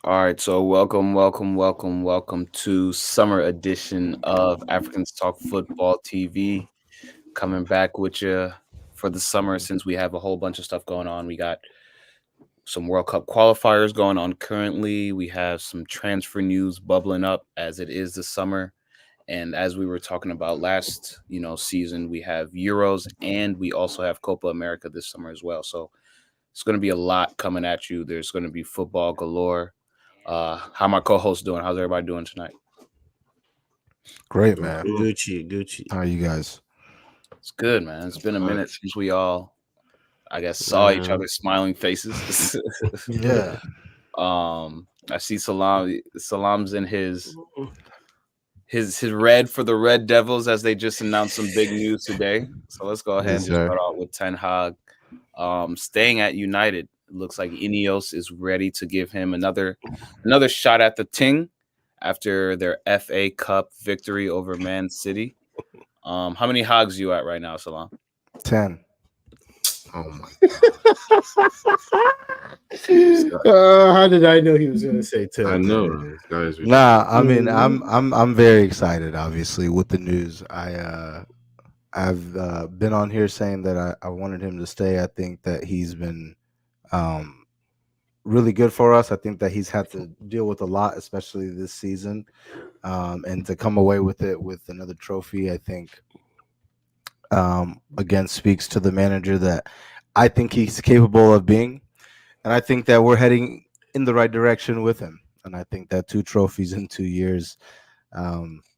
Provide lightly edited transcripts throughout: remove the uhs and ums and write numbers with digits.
All right, so welcome to summer edition of Africans Talk Football TV. Coming back with you for the summer since we have a whole bunch of stuff going on. We got some World Cup qualifiers going on currently. We have some transfer news bubbling up as it is the summer. And as we were talking about last, season, we have Euros and we also have Copa America this summer as well. So it's going to be a lot coming at you. There's going to be football galore. How my co-host doing? How's everybody doing tonight? Great, Doing man. cool. Gucci. How are you guys? It's good, man. It's been a Fine. minute since we all, I guess, saw each Man, other's smiling faces. Yeah. I see Salam's in his red for the Red Devils as they just announced some big news today. So let's go ahead Yes, and just sir. start out with Ten Hag. Staying at United. It looks like Ineos is ready to give him another shot at the ting after their FA Cup victory over Man City. How many hogs you at right now, Salam? 10. Oh my god. how did I know he was gonna say I 10? know this guy is Nah, ridiculous. I mean, I'm very excited. Obviously, with the news, I've been on here saying that I wanted him to stay. I think that he's been um really good for us. I think that he's had to deal with a lot, especially this season, and to come away with it with another trophy. I think again speaks to the manager that I think he's capable of being. And I think that we're heading in the right direction with him. And I think that 2 trophies in 2 years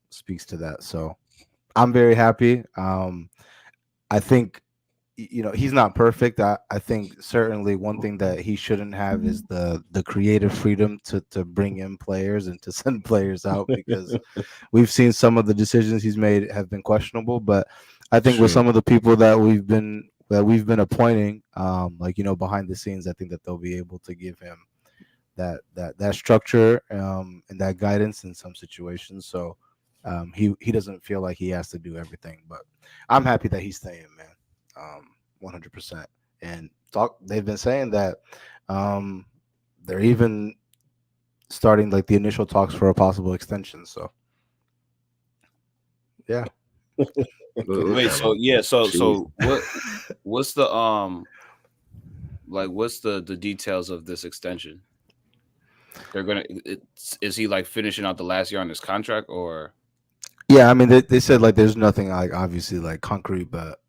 speaks to that. So I'm very happy. I think he's not perfect. I think certainly one thing that he shouldn't have is the creative freedom to bring in players and to send players out, because we've seen some of the decisions he's made have been questionable. But I think with True. some of the people that we've been appointing, like behind the scenes, I think that they'll be able to give him that structure and that guidance in some situations. So he doesn't feel like he has to do everything. But I'm happy that he's staying, man. 100%. And they've been saying that um, they're even starting like the initial talks for a possible extension. So yeah. Look Wait, at him. so yeah, so Jeez. so what's the what's the details of this extension? Is he like finishing out the last year on his contract or Yeah, I mean they said like there's nothing like obviously like concrete, but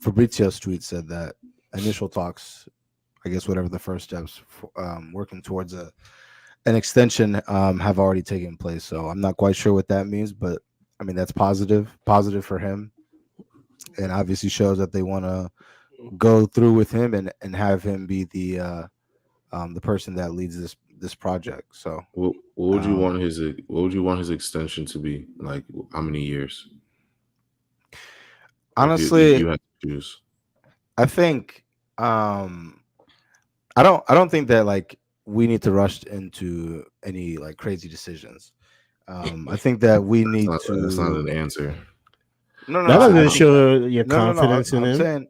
Fabrizio's tweet said that initial talks, I guess whatever the first steps for, working towards an extension have already taken place. So I'm not quite sure what that means, but I mean that's positive for him, and obviously shows that they want to go through with him and have him be the person that leads this project. So What would you um, want his extension to be? Like how many years? If honestly, you had to choose. I think um, I don't think that like we need to rush into any like crazy decisions. I think that we need That's not to an answer. no, That I doesn't think show your no. confidence in I'm him. saying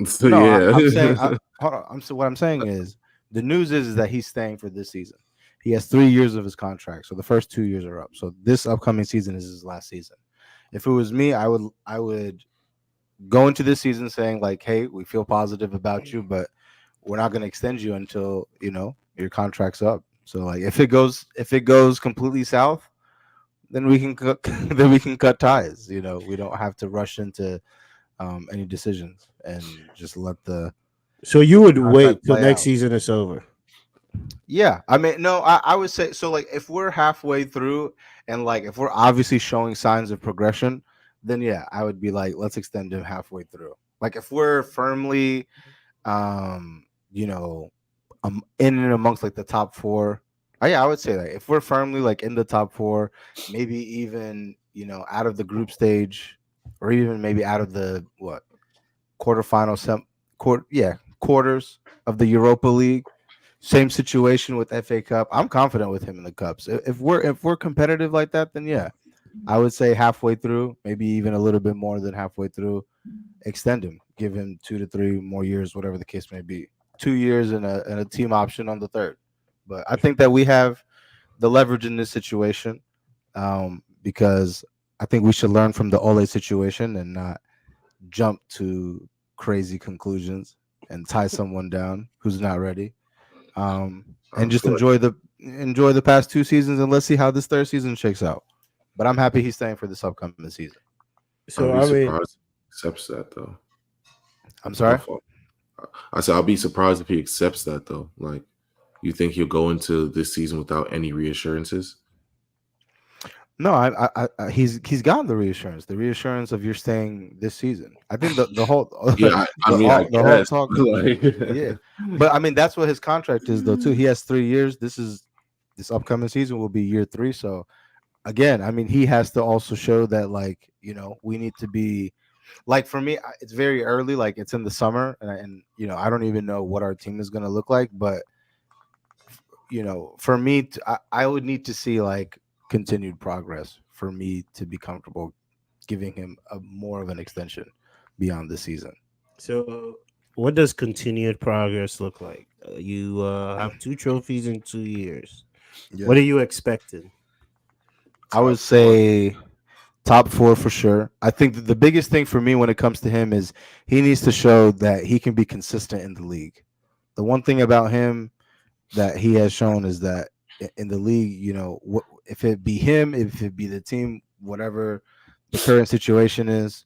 So no. yeah. I'm saying hold on. What I'm saying is the news is that he's staying for this season. He has 3 years of his contract, so the first 2 years are up. So this upcoming season is his last season. If it was me, I would go into this season saying like, "Hey, we feel positive about you, but we're not going to extend you until your contract's up." So like, if it goes completely south, then we can cut then we can cut ties. We don't have to rush into any decisions and just let the So you would contract wait till play next out. season is over. Yeah, I mean, no, I would say so. Like, if we're halfway through and like if we're obviously showing signs of progression, then yeah, I would be like, let's extend him halfway through. Like, if we're firmly, um, you know, in and amongst like the top four, yeah, I would say that if we're firmly like in the top four, maybe even out of the group stage, or even maybe out of the what quarterfinal, quarters of the Europa League. Same situation with FA Cup. I'm confident with him in the cups. If we're competitive like that, then yeah, I would say halfway through, maybe even a little bit more than halfway through, extend him, give him 2 to 3 more years, whatever the case may be. 2 years and a team option on the third. But I think that we have the leverage in this situation, because I think we should learn from the Ole situation and not jump to crazy conclusions and tie someone down who's not ready. And just Correct. enjoy the past 2 seasons, and let's see how this third season shakes out. But I'm happy he's staying for this upcoming season. So I'll be I mean, surprised if he accepts that though. I'm My sorry. fault. I said I'll be surprised if he accepts that though. Like, you think he'll go into this season without any reassurances? No, he's gotten the reassurance. The reassurance of you're staying this season. I think the whole Yeah, I the, mean, all, I the whole guess. talk. Like, Yeah, but I mean that's what his contract is though too. He has 3 years. This upcoming season will be year 3. So again, I mean he has to also show that like we need to be like for me it's very early. Like it's in the summer, and I don't even know what our team is going to look like. But for me, I would need to see like continued progress for me to be comfortable giving him a more of an extension beyond the season. so what does continued progress look like? You have 2 trophies in 2 years. Yeah. What are you expecting? I would say top 4 for sure. I think that the biggest thing for me when it comes to him is he needs to show that he can be consistent in the league. The one thing about him that he has shown is that in the league, if it be him, if it be the team, whatever the current situation is,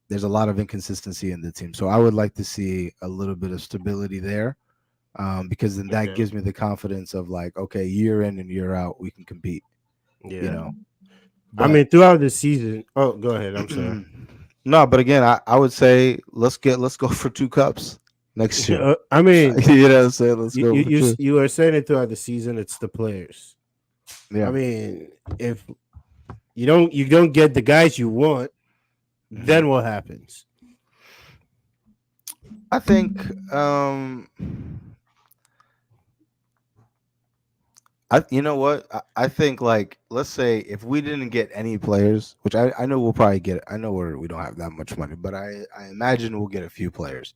there's a lot of inconsistency in the team. So I would like to see a little bit of stability there, because then that Okay. gives me the confidence of like, okay, year in and year out, we can compete. Yeah. I But- mean, throughout the season. Oh, go ahead. I'm sorry. No, but again, I would say let's go for 2 cups next year. I mean, You know what I'm saying? Let's go. you, for you, two. you are saying it throughout the season. It's the players. Yeah. I mean, if you don't get the guys you want, then what happens? I think you know what? I think like let's say if we didn't get any players, which I know we'll probably get. I know we don't have that much money, but I imagine we'll get a few players.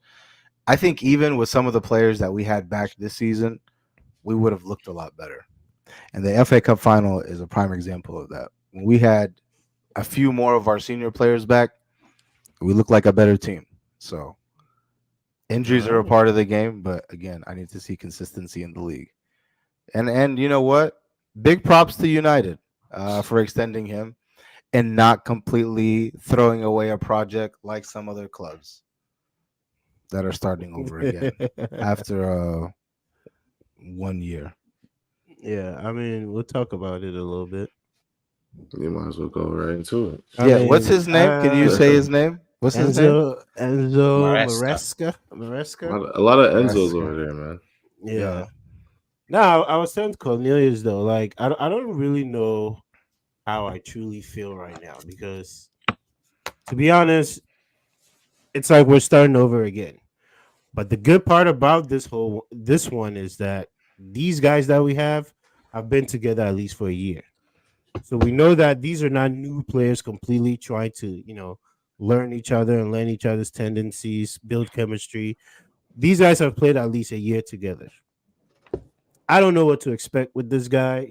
I think even with some of the players that we had back this season, we would have looked a lot better. And the FA Cup final is a prime example of that. When we had a few more of our senior players back, we looked like a better team. So injuries are a part of the game, but again, I need to see consistency in the league. And you know what? Big props to United for extending him and not completely throwing away a project like some other clubs that are starting over again after 1 year. Yeah, I mean, we'll talk about it a little bit. you might as well go right into it. I What's mean, his name? Can you say his name? What's his name? Enzo A Maresca. a lot of Enzos Rascal. over there, man. Yeah. Now, I was saying to Cornelius though, like I don't really know how I truly feel right now because, to be honest, it's like we're starting over again. But the good part about this one is that these guys that we have been together at least for a year. So we know that these are not new players completely trying to, learn each other and learn each other's tendencies, build chemistry. These guys have played at least a year together. I don't know what to expect with this guy.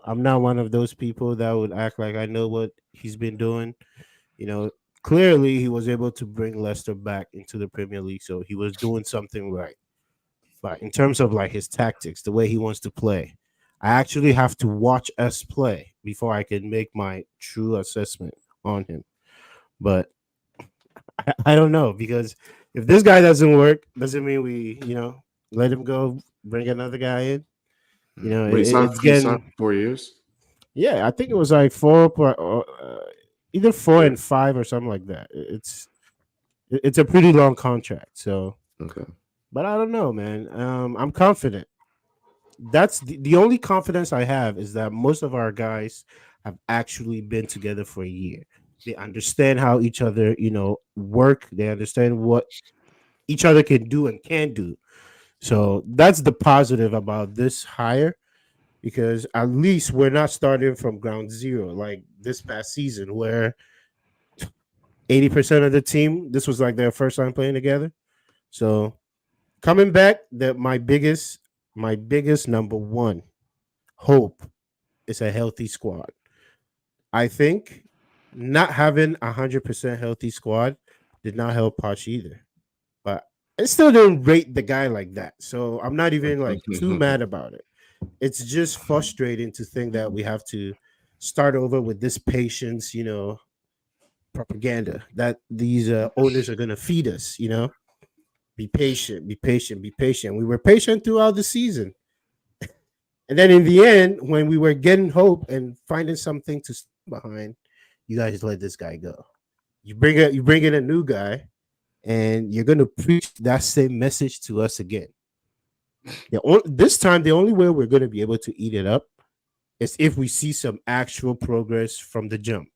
I'm not one of those people that would act like I know what he's been doing. Clearly he was able to bring Leicester back into the Premier League, so he was doing something right. But in terms of like his tactics, the way he wants to play, I actually have to watch us play before I can make my true assessment on him. But I don't know, because if this guy doesn't work, doesn't mean we, let him go, bring another guy in. Wait, It's signed getting. for 4 years? Yeah, I think it was like either 4 and 5 or something like that. It's a pretty long contract. So, Okay. but I don't know, man. I'm confident. That's the only confidence I have is that most of our guys have actually been together for a year. They understand how each other, work. They understand what each other can do and can't do. So that's the positive about this hire, because at least we're not starting from ground zero like this past season where 80% of the team, this was like their first time playing together. So coming back, that my biggest my biggest number one hope is a healthy squad. I think not having 100% healthy squad did not help Poch either. But I still didn't rate the guy like that. So I'm not even like too mad about it. It's just frustrating to think that we have to start over with this patience, propaganda that these owners are going to feed us, be patient, be patient, be patient. We were patient throughout the season. And then in the end, when we were getting hope and finding something to stand behind, you guys let this guy go. You bring in a new guy, and you're gonna preach that same message to us again. This time, the only way we're gonna be able to eat it up is if we see some actual progress from the jump.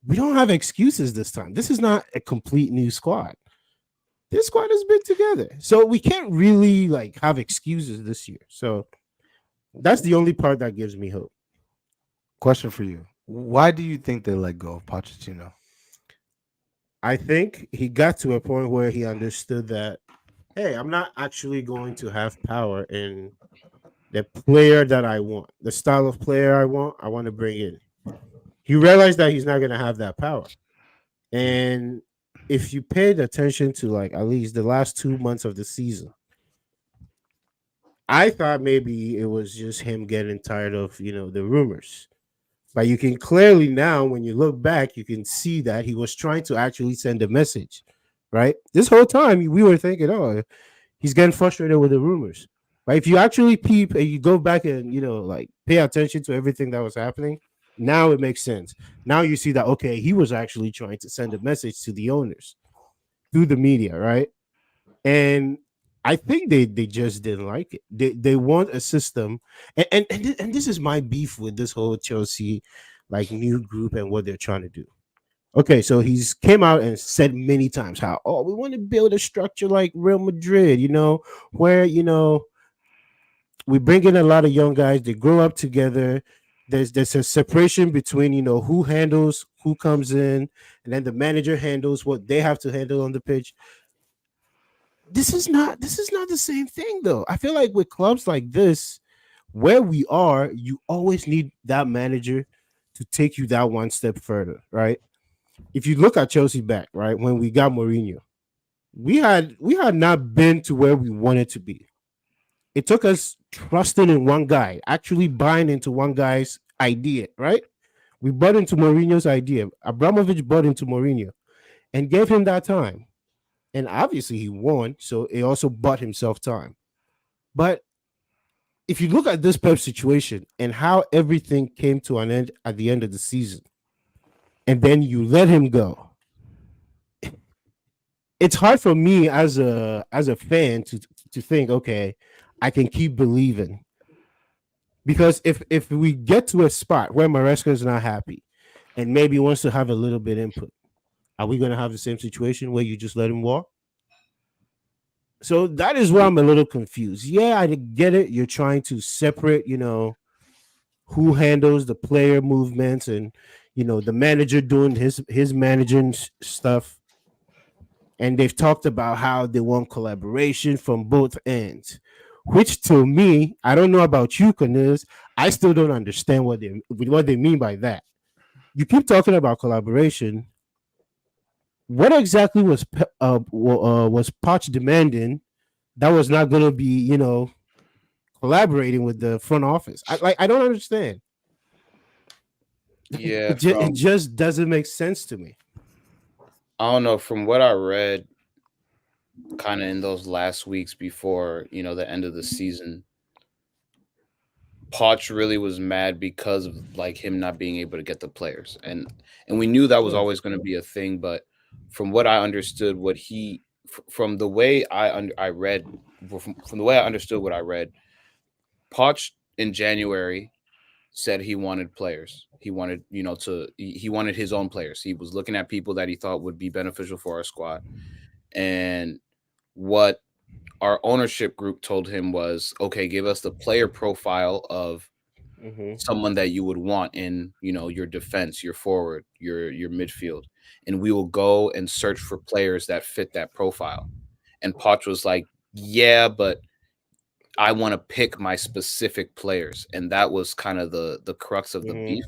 We don't have excuses this time. This is not a complete new squad. This squad has been together, so we can't really like have excuses this year. So that's the only part that gives me hope. Question for you: why do you think they let go of Pochettino? I think he got to a point where he understood that, hey, I'm not actually going to have power in the player that I want, the style of player I want to bring in. He realized that he's not going to have that power. And if you paid attention to like at least the last 2 months of the season, I thought maybe it was just him getting tired of, the rumors. But you can clearly now, when you look back, you can see that he was trying to actually send a message, right? This whole time we were thinking, oh, he's getting frustrated with the rumors. But if you actually peep and you go back and, like pay attention to everything that was happening, now it makes sense. Now you see that, okay, he was actually trying to send a message to the owners through the media, right? And I think they just didn't like it. They want a system, and this is my beef with this whole Chelsea like new group and what they're trying to do. Okay, so he's came out and said many times how, oh, we want to build a structure like Real Madrid, where we bring in a lot of young guys, they grow up together. There's a separation between who handles who comes in, and then the manager handles what they have to handle on the pitch. This is not the same thing though. I feel like with clubs like this, where we are, you always need that manager to take you that one step further, right? If you look at Chelsea back, right, when we got Mourinho, we had not been to where we wanted to be. It took us trusting in one guy, actually buying into one guy's idea, right? We bought into Mourinho's idea. Abramovich bought into Mourinho and gave him that time. And obviously he won, so he also bought himself time. But if you look at this Pep situation and how everything came to an end at the end of the season, and then you let him go, it's hard for me as a fan to think, okay, I can keep believing. Because if we get to a spot where Maresca is not happy and maybe wants to have a little bit input, are we going to have the same situation where you just let him walk? So that is where I'm a little confused. Yeah, I get it. You're trying to separate, who handles the player movements and, the manager doing his managing stuff. And they've talked about how they want collaboration from both ends, which to me, I don't know about you, Cornelius, I still don't understand what they mean by that. You keep talking about collaboration. What exactly was Poch demanding that was not going to be, collaborating with the front office? I don't understand. Yeah, It just doesn't make sense to me. I don't know. From what I read, kind of in those last weeks before the end of the season, Poch really was mad because of like him not being able to get the players, and we knew that was always going to be a thing. But from what I understood, from the way I read, from the way I understood what I read, Poch in January said he wanted players. He wanted, he wanted his own players. He was looking at people that he thought would be beneficial for our squad. And what our ownership group told him was, okay, give us the player profile of someone that you would want in, your defense, your forward, your midfield, and we will go and search for players that fit that profile. And Poch was like, yeah, but I want to pick my specific players, and that was kind of the crux of the beef.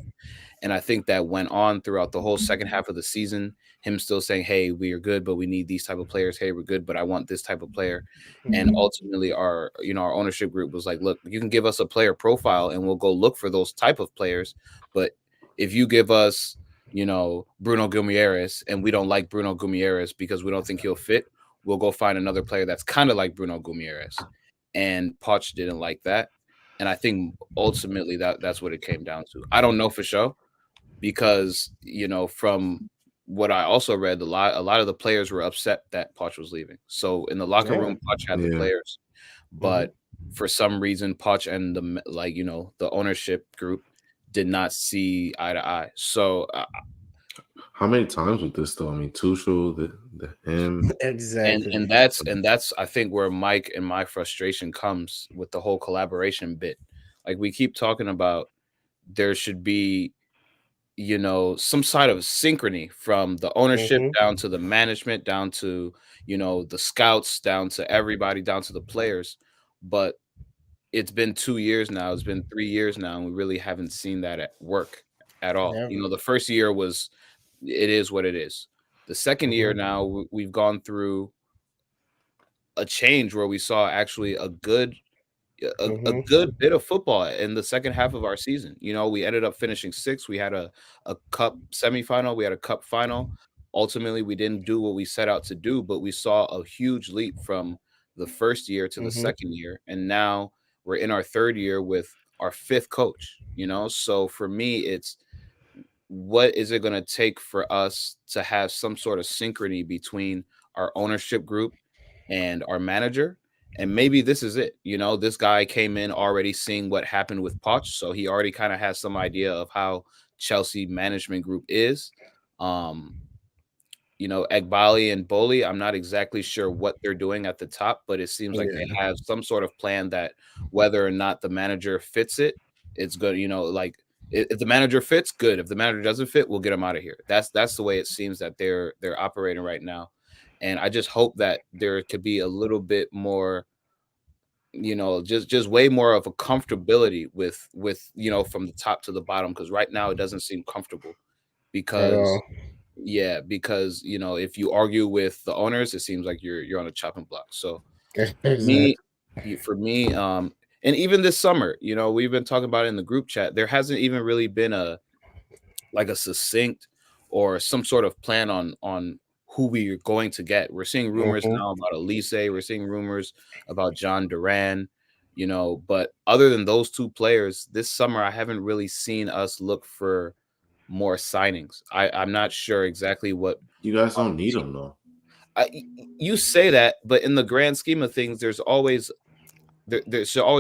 And I think that went on throughout the whole second half of the season. Him still saying, "Hey, we are good, but we need these type of players. Hey, we're good, but I want this type of player." And ultimately, our ownership group was like, "Look, you can give us a player profile, and we'll go look for those type of players. But if you give us, Bruno Guimaraes, and we don't like Bruno Guimaraes because we don't think he'll fit, we'll go find another player that's kind of like Bruno Guimaraes." And Poch didn't like that. And I think ultimately that's what it came down to. I don't know for sure because, from what I also read, a lot of the players were upset that Poch was leaving. So in the locker room, Poch had the players, but for some reason, Poch and the ownership group did not see eye to eye. So how many times with this though? I mean, Tuchel, him, Exactly. and that's I think where Mike and my frustration comes with the whole collaboration bit. Like we keep talking about, there should be some sort of synchrony from the ownership down to the management, down to the scouts, down to everybody, down to the players. But it's been 2 years now, it's been 3 years now, and we really haven't seen that at work at all. Never. The first year it is what it is. The second year now, we've gone through a change where we saw actually a good bit of football in the second half of our season. We ended up finishing sixth. We had a cup semifinal. We had a cup final. Ultimately, we didn't do what we set out to do, but we saw a huge leap from the first year to the second year. And now we're in our third year with our fifth coach, So for me, it's what is it going to take for us to have some sort of synchrony between our ownership group and our manager? And maybe this is it. This guy came in already seeing what happened with Poch, so he already kind of has some idea of how Chelsea management group is. Egbali and Boli, I'm not exactly sure what they're doing at the top, but it seems like they have some sort of plan that whether or not the manager fits it, it's good. If the manager fits, good. If the manager doesn't fit, we'll get him out of here. That's the way it seems that they're operating right now. And I just hope that there could be a little bit more, just way more of a comfortability with from the top to the bottom, because right now it doesn't seem comfortable because if you argue with the owners, it seems like you're on a chopping block. So for me, and even this summer, we've been talking about it in the group chat, there hasn't even really been a succinct or some sort of plan on who we are going to get. We're seeing rumors now about Elise. We're seeing rumors about John Duran, but other than those two players this summer, I haven't really seen us look for more signings. I'm not sure exactly what you guys don't need them though. You say that, but in the grand scheme of things, there should always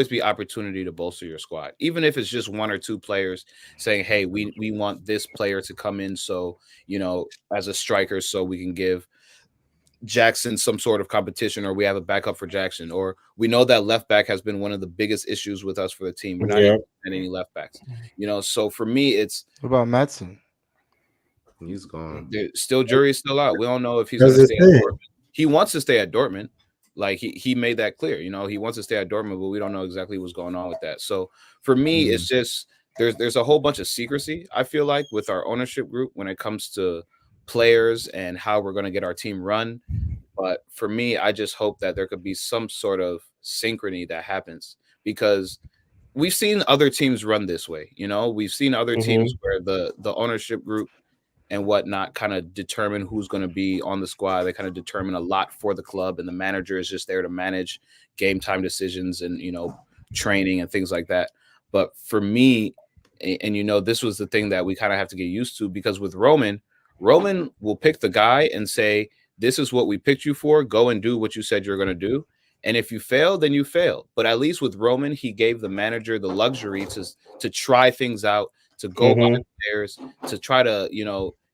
be opportunity to bolster your squad, even if it's just one or two players saying, "Hey, we want this player to come in, so as a striker, so we can give Jackson some sort of competition, or we have a backup for Jackson, or we know that left back has been one of the biggest issues with us for the team. We're not even any left backs, So for me, it's what about Madsen? He's gone. Jury's still out. We don't know if he's going to stay at Dortmund. He wants to stay at Dortmund. Like he made that clear, he wants to stay at Dortmund, but we don't know exactly what's going on with that. So for me, it's just there's a whole bunch of secrecy, I feel like, with our ownership group when it comes to players and how we're going to get our team run. But for me, I just hope that there could be some sort of synchrony that happens, because we've seen other teams run this way. We've seen other teams where the ownership group and whatnot kind of determine who's going to be on the squad. They kind of determine a lot for the club, and the manager is just there to manage game time decisions and, training and things like that. But for me, and this was the thing that we kind of have to get used to, because with Roman will pick the guy and say, "This is what we picked you for. Go and do what you said you're going to do. And if you fail, then you fail." But at least with Roman, he gave the manager the luxury to try things out, to go behind players, to try to,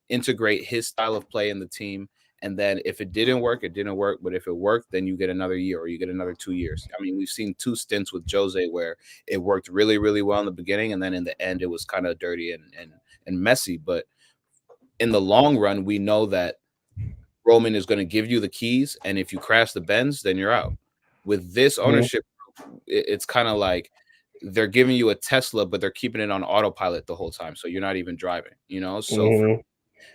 integrate his style of play in the team. And then if it didn't work, it didn't work. But if it worked, then you get another year, or you get another 2 years. I mean, we've seen 2 stints with Jose where it worked really, really well in the beginning, and then in the end, it was kind of dirty and messy. But in the long run, we know that Roman is going to give you the keys, and if you crash the bends, then you're out. With this ownership group, it's kind of like they're giving you a Tesla, but they're keeping it on autopilot the whole time, so you're not even driving. So Mhm.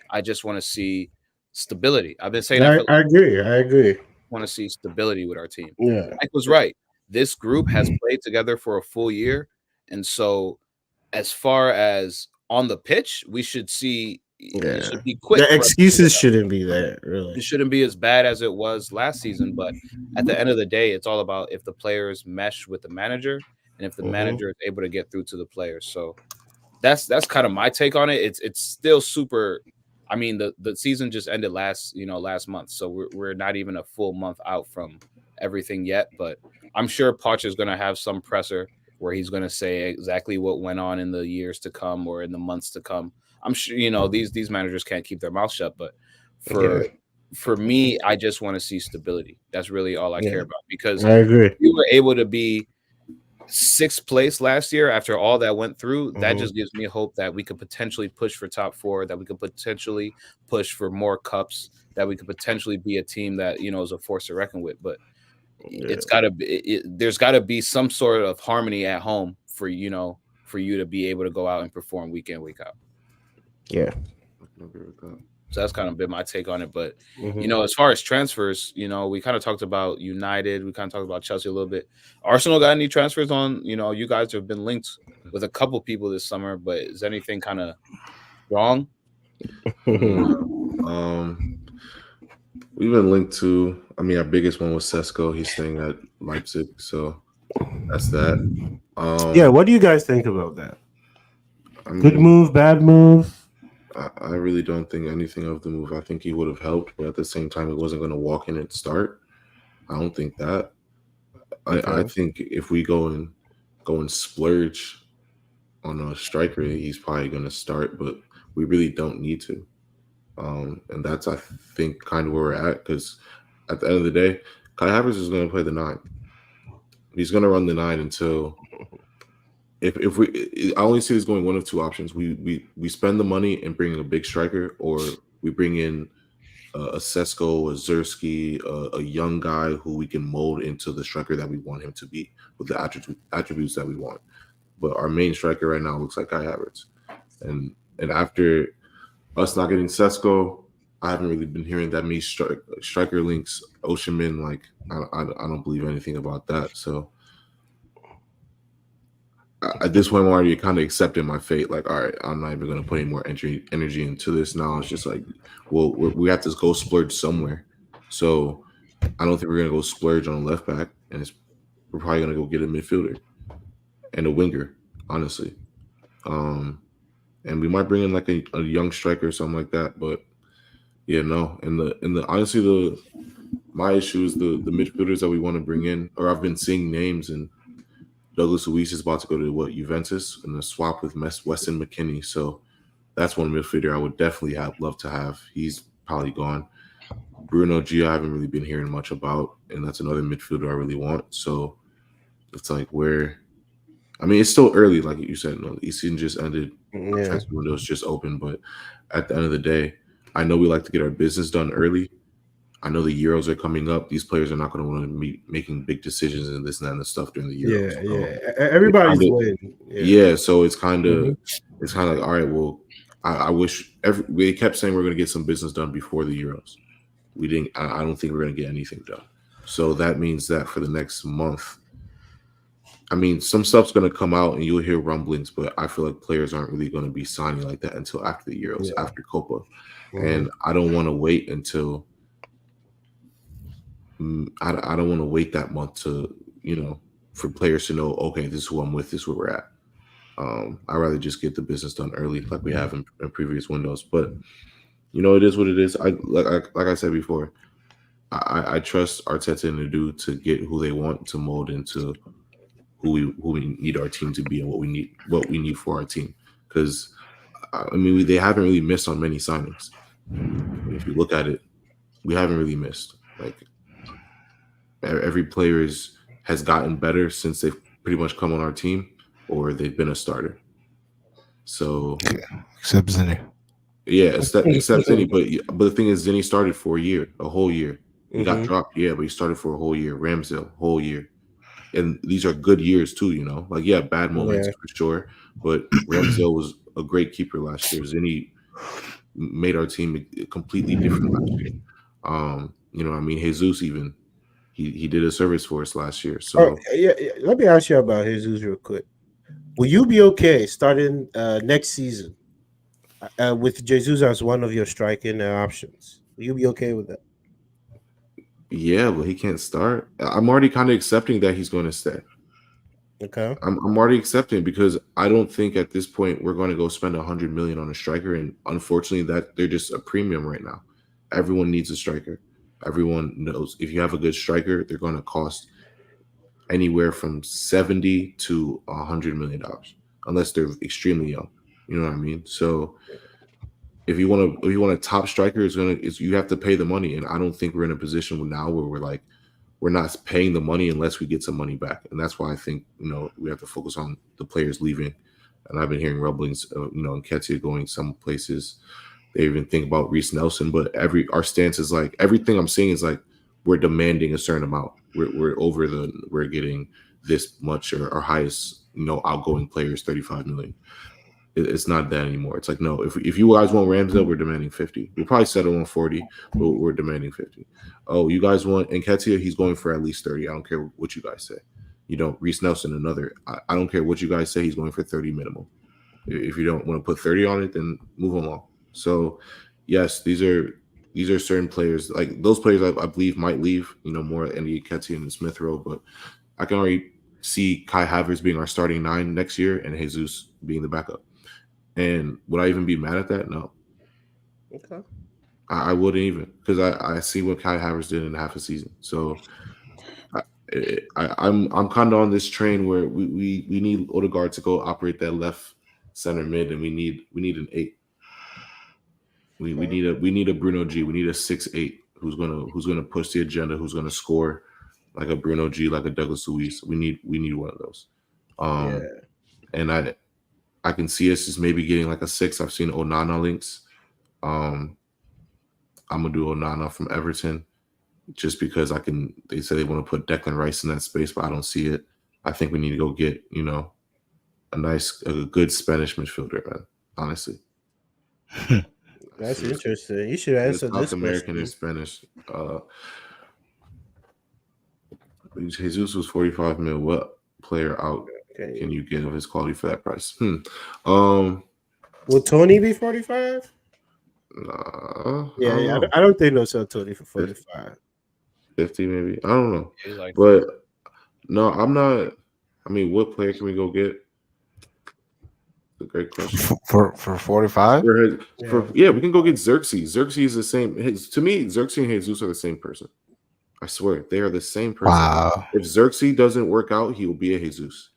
I just want to see stability. I've been saying that for I agree. I agree. want to see stability with our team. Yeah. Mike was right. This group has played together for a full year, and so as far as on the pitch, we should see it should be quick. The for us to excuses shouldn't be there, really. It shouldn't be as bad as it was last season, but at the end of the day, it's all about if the players mesh with the manager and if the manager is able to get through to the players. So that's kind of my take on it. It's still super. I mean, the season just ended last month, so we're not even a full month out from everything yet. But I'm sure Poch is going to have some presser where he's going to say exactly what went on in the years to come or in the months to come. I'm sure these managers can't keep their mouth shut, but for me, I just want to see stability. That's really all I care about, because I agree. we were able to be 6th place last year after all that went through. That just gives me hope that we could potentially push for top 4, that we could potentially push for more cups, that we could potentially be a team that is a force to reckon with. But it's got to be there's got to be some sort of harmony at home for you to be able to go out and perform week in, week out. Yeah. I can agree with that. So that's kind of been my take on it. But as far as transfers, we kind of talked about United, we kind of talked about Chelsea a little bit. Arsenal got any transfers on? You guys have been linked with a couple people this summer, but is anything kind of wrong? We've been linked to. I mean, our biggest one was Sesko. He's staying at Leipzig, so that's that. Yeah, what do you guys think about that? I mean, Good move, bad move? I really don't think anything of the move. I think he would have helped, but at the same time, he wasn't going to walk in and start. I don't think that. I think if we go and splurge on a striker, he's probably going to start, but we really don't need to. And that's, I think, kind of where we're at, because at the end of the day, Kai Havertz is going to play the 9. He's going to run the 9 until if we. I only see this going one of two options. We spend the money and bring in a big striker, or we bring in a Sesko, a Zerski, a young guy who we can mold into the striker that we want him to be with the attributes that we want. But our main striker right now looks like Kai Havertz, and after us not getting Sesko, I haven't really been hearing that many striker links. Osimhen, like I don't believe anything about that. So at this point, I'm already kind of accepting my fate. Like, all right, I'm not even going to put any more energy into this now. It's just like, well, we have to go splurge somewhere. So I don't think we're going to go splurge on a left back, and we're probably going to go get a midfielder and a winger, honestly. And we might bring in like a young striker or something like that. But yeah, no. And the honestly, my issue is the midfielders that we want to bring in, or I've been seeing names, and Douglas Luiz is about to go to Juventus in a swap with Weston McKennie. So that's one midfielder I would definitely love to have. He's probably gone. Bruno G, I haven't really been hearing much about, and that's another midfielder I really want. So it's like it's still early, like you said. No, the season just ended. Yeah. Transfer window's just open, but at the end of the day, I know we like to get our business done early. I know the Euros are coming up. These players are not going to want to be making big decisions and this and that and stuff during the Euros. Yeah. Everybody's winning. Yeah, so it's kind of like, all right, well, I wish we kept saying we're going to get some business done before the Euros. We didn't. I don't think we're going to get anything done. So that means that for the next month, I mean, some stuff's going to come out and you'll hear rumblings, but I feel like players aren't really going to be signing like that until after the Euros, after Copa. And I don't want to wait until I don't want to wait that month to, for players to know, okay, this is who I'm with, this is where we're at. I'd rather just get the business done early like we have in previous windows. But, it is what it is. Like I said before, I trust Arteta and Edu to get who they want to mold into who we need our team to be and what we need for our team. Because, they haven't really missed on many signings. If you look at it, we haven't really missed. Like, every player has gotten better since they've pretty much come on our team, or they've been a starter. So except Zinni. Yeah, except Zinni. But the thing is, Zinni started for a whole year. He got dropped, but he started for a whole year. Ramsdale, whole year. and these are good years too. You know, like yeah, bad moments Yeah. for sure, but Ramsdale was a great keeper last year. Zinni made our team completely different last year. You know, I mean, Jesus even he did a service for us last year. Oh, So yeah. Let me ask you about Jesus real quick. Will you be okay starting next season with Jesus as one of your striking options? Will you be okay with that? yeah, but he can't start. I'm already kind of accepting that he's going to stay. Okay. I'm already accepting because I don't think at this point we're going to go spend 100 million on a striker, and unfortunately, that they're just a premium right now. Everyone needs a striker. Everyone knows if you have a good striker, they're going to cost anywhere from 70 to 100 million dollars, unless they're extremely young. You know what I mean? So if you want a top striker, you have to pay the money, and I don't think we're in a position now where we're not paying the money unless we get some money back, and that's why I think we have to focus on the players leaving. And I've been hearing rumblings, Nketiah going some places. They even think about Reece Nelson, but our stance is like everything I'm seeing is like we're demanding a certain amount. We're getting this much, or our highest outgoing player is 35 million. It's not that anymore. It's like, no, if you guys want Ramsdale, we're demanding 50. We'll probably settle on 40, but we're demanding 50. Oh, you guys want Nketiah? He's going for at least 30. I don't care what you guys say. Reece Nelson, another. I don't care what you guys say. He's going for 30 minimum. If you don't want to put 30 on it, then move along. So, yes, these are certain players. Like those players, I believe might leave. More Andy Nketiah and Smith Rowe, but I can already see Kai Havertz being our starting 9 next year and Jesus being the backup. And would I even be mad at that? No. Okay. I wouldn't even, because I see what Kai Havertz did in half a season. So I'm kind of on this train where we need Odegaard to go operate that left center mid, and we need an 8. We need a Bruno G. We need a 6'8" who's gonna push the agenda, who's gonna score like a Bruno G, like a Douglas Luiz. We need one of those. And I can see us just maybe getting like a 6. I've seen Onana links. I'm gonna do Onana from Everton just because they say they want to put Declan Rice in that space, but I don't see it. I think we need to go get, a good Spanish midfielder, man. Honestly. That's interesting. You should answer this South American question. and Spanish. Jesus was 45 mil. What player out can you get of his quality for that price? Will Tony be 45? Nah, I don't think they'll sell Tony for 45. 50 maybe. I don't know. Like, but no, I'm not. I mean, what player can we go get? It's a great question. For 45? We can go get Xerxes. Xerxes is the same. To me, Xerxes and Jesus are the same person. I swear, they are the same person. Wow. If Xerxes doesn't work out, he will be a Jesus.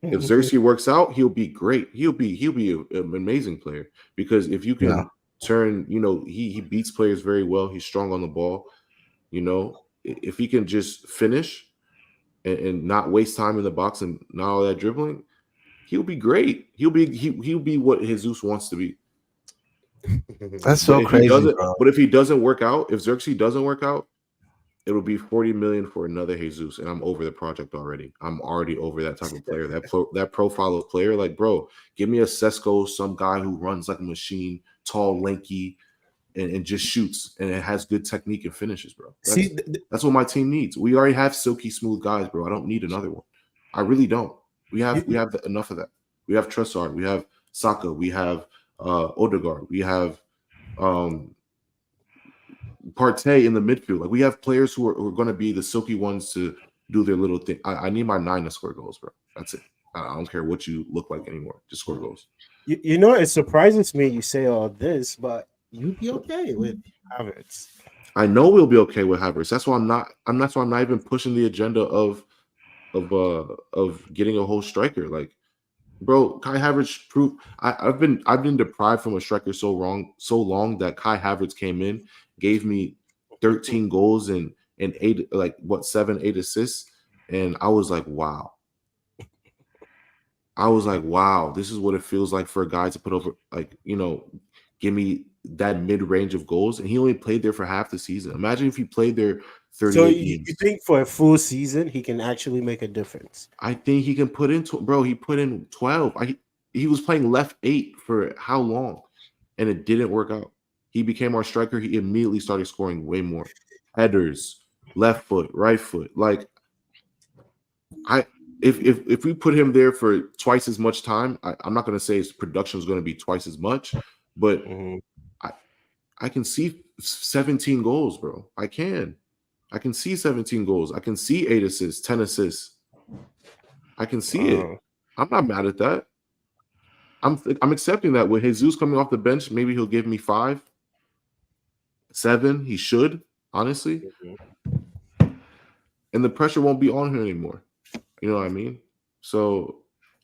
If Xerxes works out, he'll be great. He'll be an amazing player, because if you can turn, he beats players very well. He's strong on the ball. If he can just finish and not waste time in the box and not all that dribbling, he'll be great. He'll be what Jesus wants to be. That's so crazy, bro. But if he doesn't work out, if Xerxes doesn't work out, it'll be 40 million for another Jesus, and I'm over the project already. I'm already over that type of player, that profile of player. Like, bro, give me a Sesko, some guy who runs like a machine, tall, lanky, and just shoots, and it has good technique and finishes, bro. That's what my team needs. We already have silky smooth guys, bro. I don't need another one. I really don't. We have enough of that. We have Trossard, we have Saka, we have Odegaard, we have Partey in the midfield. Like, we have players who are going to be the silky ones to do their little thing. I need my 9 to score goals, bro. That's it. I don't care what you look like anymore. Just score goals. It surprises me you say all this, but you'd be okay with Havertz. I know we'll be okay with Havertz. That's why I'm not even pushing the agenda of getting a whole striker. Like, bro, Kai Havertz proved I've been deprived from a striker so long that Kai Havertz came in, gave me 13 goals and 7, 8 assists, and I was like, wow. This is what it feels like for a guy to put over, give me that mid-range of goals, and he only played there for half the season. Imagine if he played there So 38 you games. think for a full season he can actually make a difference? I think he can put into bro. He put in 12. He was playing left 8 for how long, and it didn't work out. He became our striker. He immediately started scoring way more headers, left foot, right foot. Like if we put him there for twice as much time, I'm not going to say his production is going to be twice as much, but I can see 17 goals, bro. I can see 17 goals. I can see 8 assists, 10 assists. I can see it. I'm not mad at that. I'm accepting that with Jesus coming off the bench. Maybe he'll give me 5, 7. He should, honestly, and the pressure won't be on him anymore. You know what I mean? So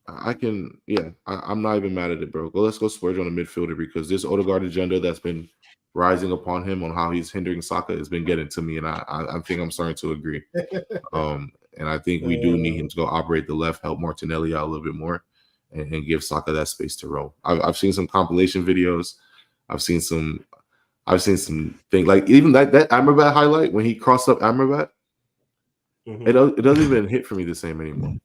I can, yeah. I'm not even mad at it, bro. Let's go splurge on a midfielder because this Odegaard agenda that's been rising upon him on how he's hindering Saka has been getting to me, and I think I'm starting to agree. And I think we do need him to go operate the left, help Martinelli out a little bit more, and give Saka that space to roam. I've seen some compilation videos. I've seen some things like even that Amrabat highlight when he crossed up Amrabat. It doesn't even hit for me the same anymore,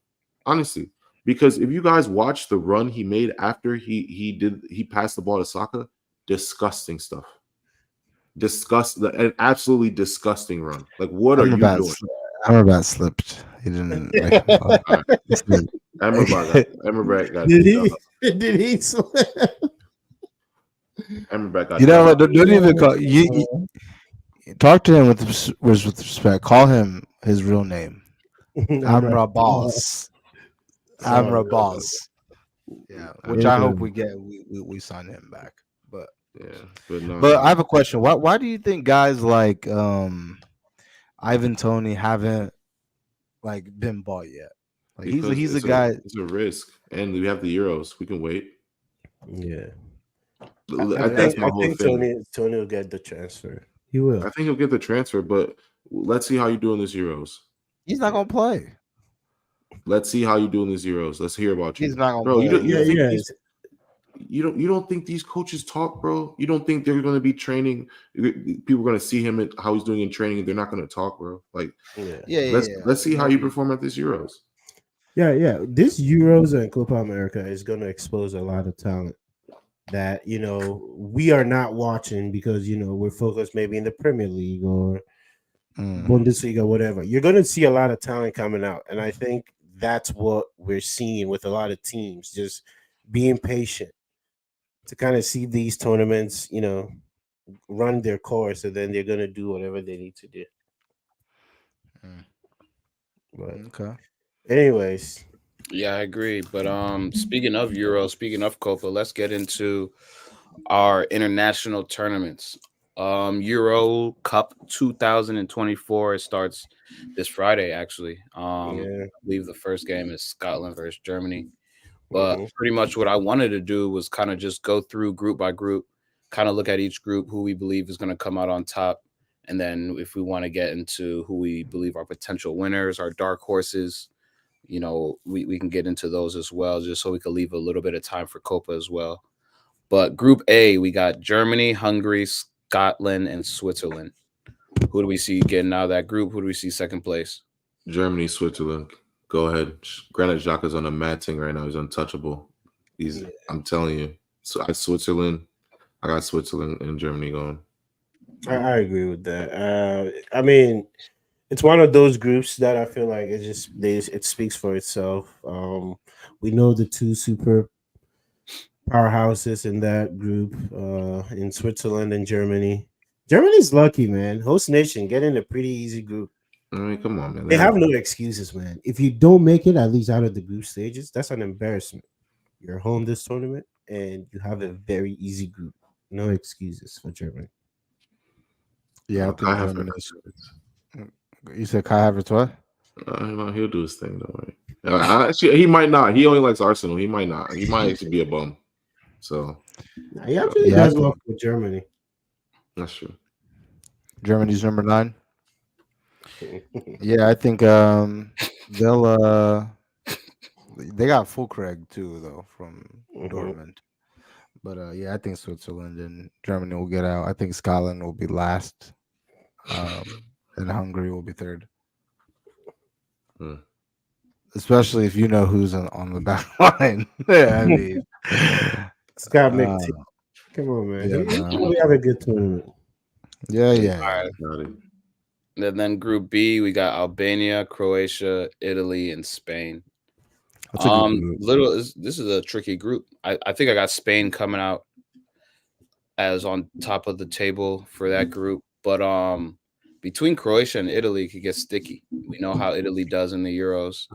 honestly. Because if you guys watch the run he made after he passed the ball to Saka, disgusting stuff. An absolutely disgusting run. Like, what are you doing? Amrabat slipped. He didn't. Amrabat got. Did he slip? Amrabat got. You know what? Don't even call you. Talk to him with respect. Call him his real name. Amra Boss. Amra Boss. Yeah, which I hope we get. We sign him back. But yeah, but no. But I have a question. Why do you think guys like Ivan Toney haven't like been bought yet? Like he's a guy. It's a risk, and we have the Euros. We can wait. Yeah, that's my whole thing. Tony will get the transfer. He will. I think he'll get the transfer, but let's see how you do in this Euros. He's not gonna play. Let's see how you do in this Euros. Let's hear about you. He's not gonna play. You don't think these coaches talk, bro? You don't think they're going to be training? People are going to see him at how he's doing in training, and they're not going to talk, bro. Like, let's see how you perform at this Euros. Yeah. This Euros and Copa America is going to expose a lot of talent that we are not watching because we're focused maybe in the Premier League or Bundesliga or whatever. You're going to see a lot of talent coming out, and I think that's what we're seeing with a lot of teams, just being patient to kind of see these tournaments, run their course, and then they're going to do whatever they need to do. But okay. Anyways. Yeah, I agree. But speaking of Euro, speaking of Copa, let's get into our international tournaments. Euro Cup 2024 starts this Friday, actually. I believe the first game is Scotland versus Germany. But pretty much what I wanted to do was kind of just go through group by group, kind of look at each group, who we believe is going to come out on top. And then if we want to get into who we believe are potential winners, our dark horses, we can get into those as well, just so we can leave a little bit of time for Copa as well. But Group A, we got Germany, Hungary, Scotland, and Switzerland. Who do we see getting out of that group? Who do we see second place? Germany, Switzerland. Go ahead. Granit Xhaka's on a mad thing right now. He's untouchable. I'm telling you. So I got Switzerland and Germany going. I agree with that. I mean, it's one of those groups that I feel like it speaks for itself. We know the two super powerhouses in that group, in Switzerland and Germany. Germany's lucky, man. Host nation getting a pretty easy group. I mean, come on, man. They have no excuses, man. If you don't make it at least out of the group stages, that's an embarrassment. You're home this tournament and you have a very easy group. No excuses for Germany. Yeah, Kai Havertz. You said Kai Havertz what? No, he'll do his thing, don't worry. Actually, he might not. He only likes Arsenal. He might not. He might actually be a bum. So he actually does well for Germany. That's true. Germany's number 9. Yeah, I think they'll they got Fulkrug too though from Dortmund. But I think Switzerland and Germany will get out. I think Scotland will be last. and Hungary will be third. Hmm. Especially if you know who's on the back line. I mean, Scott uh, McTeague. Come on, man. yeah, He man. really have a good tournament. yeah. Alright. Got it. And then Group B, we got Albania, Croatia, Italy, and Spain. That's a good group. This is a tricky group. I think I got Spain coming out as on top of the table for that group, but between Croatia and Italy, it could get sticky. We know how Italy does in the Euros,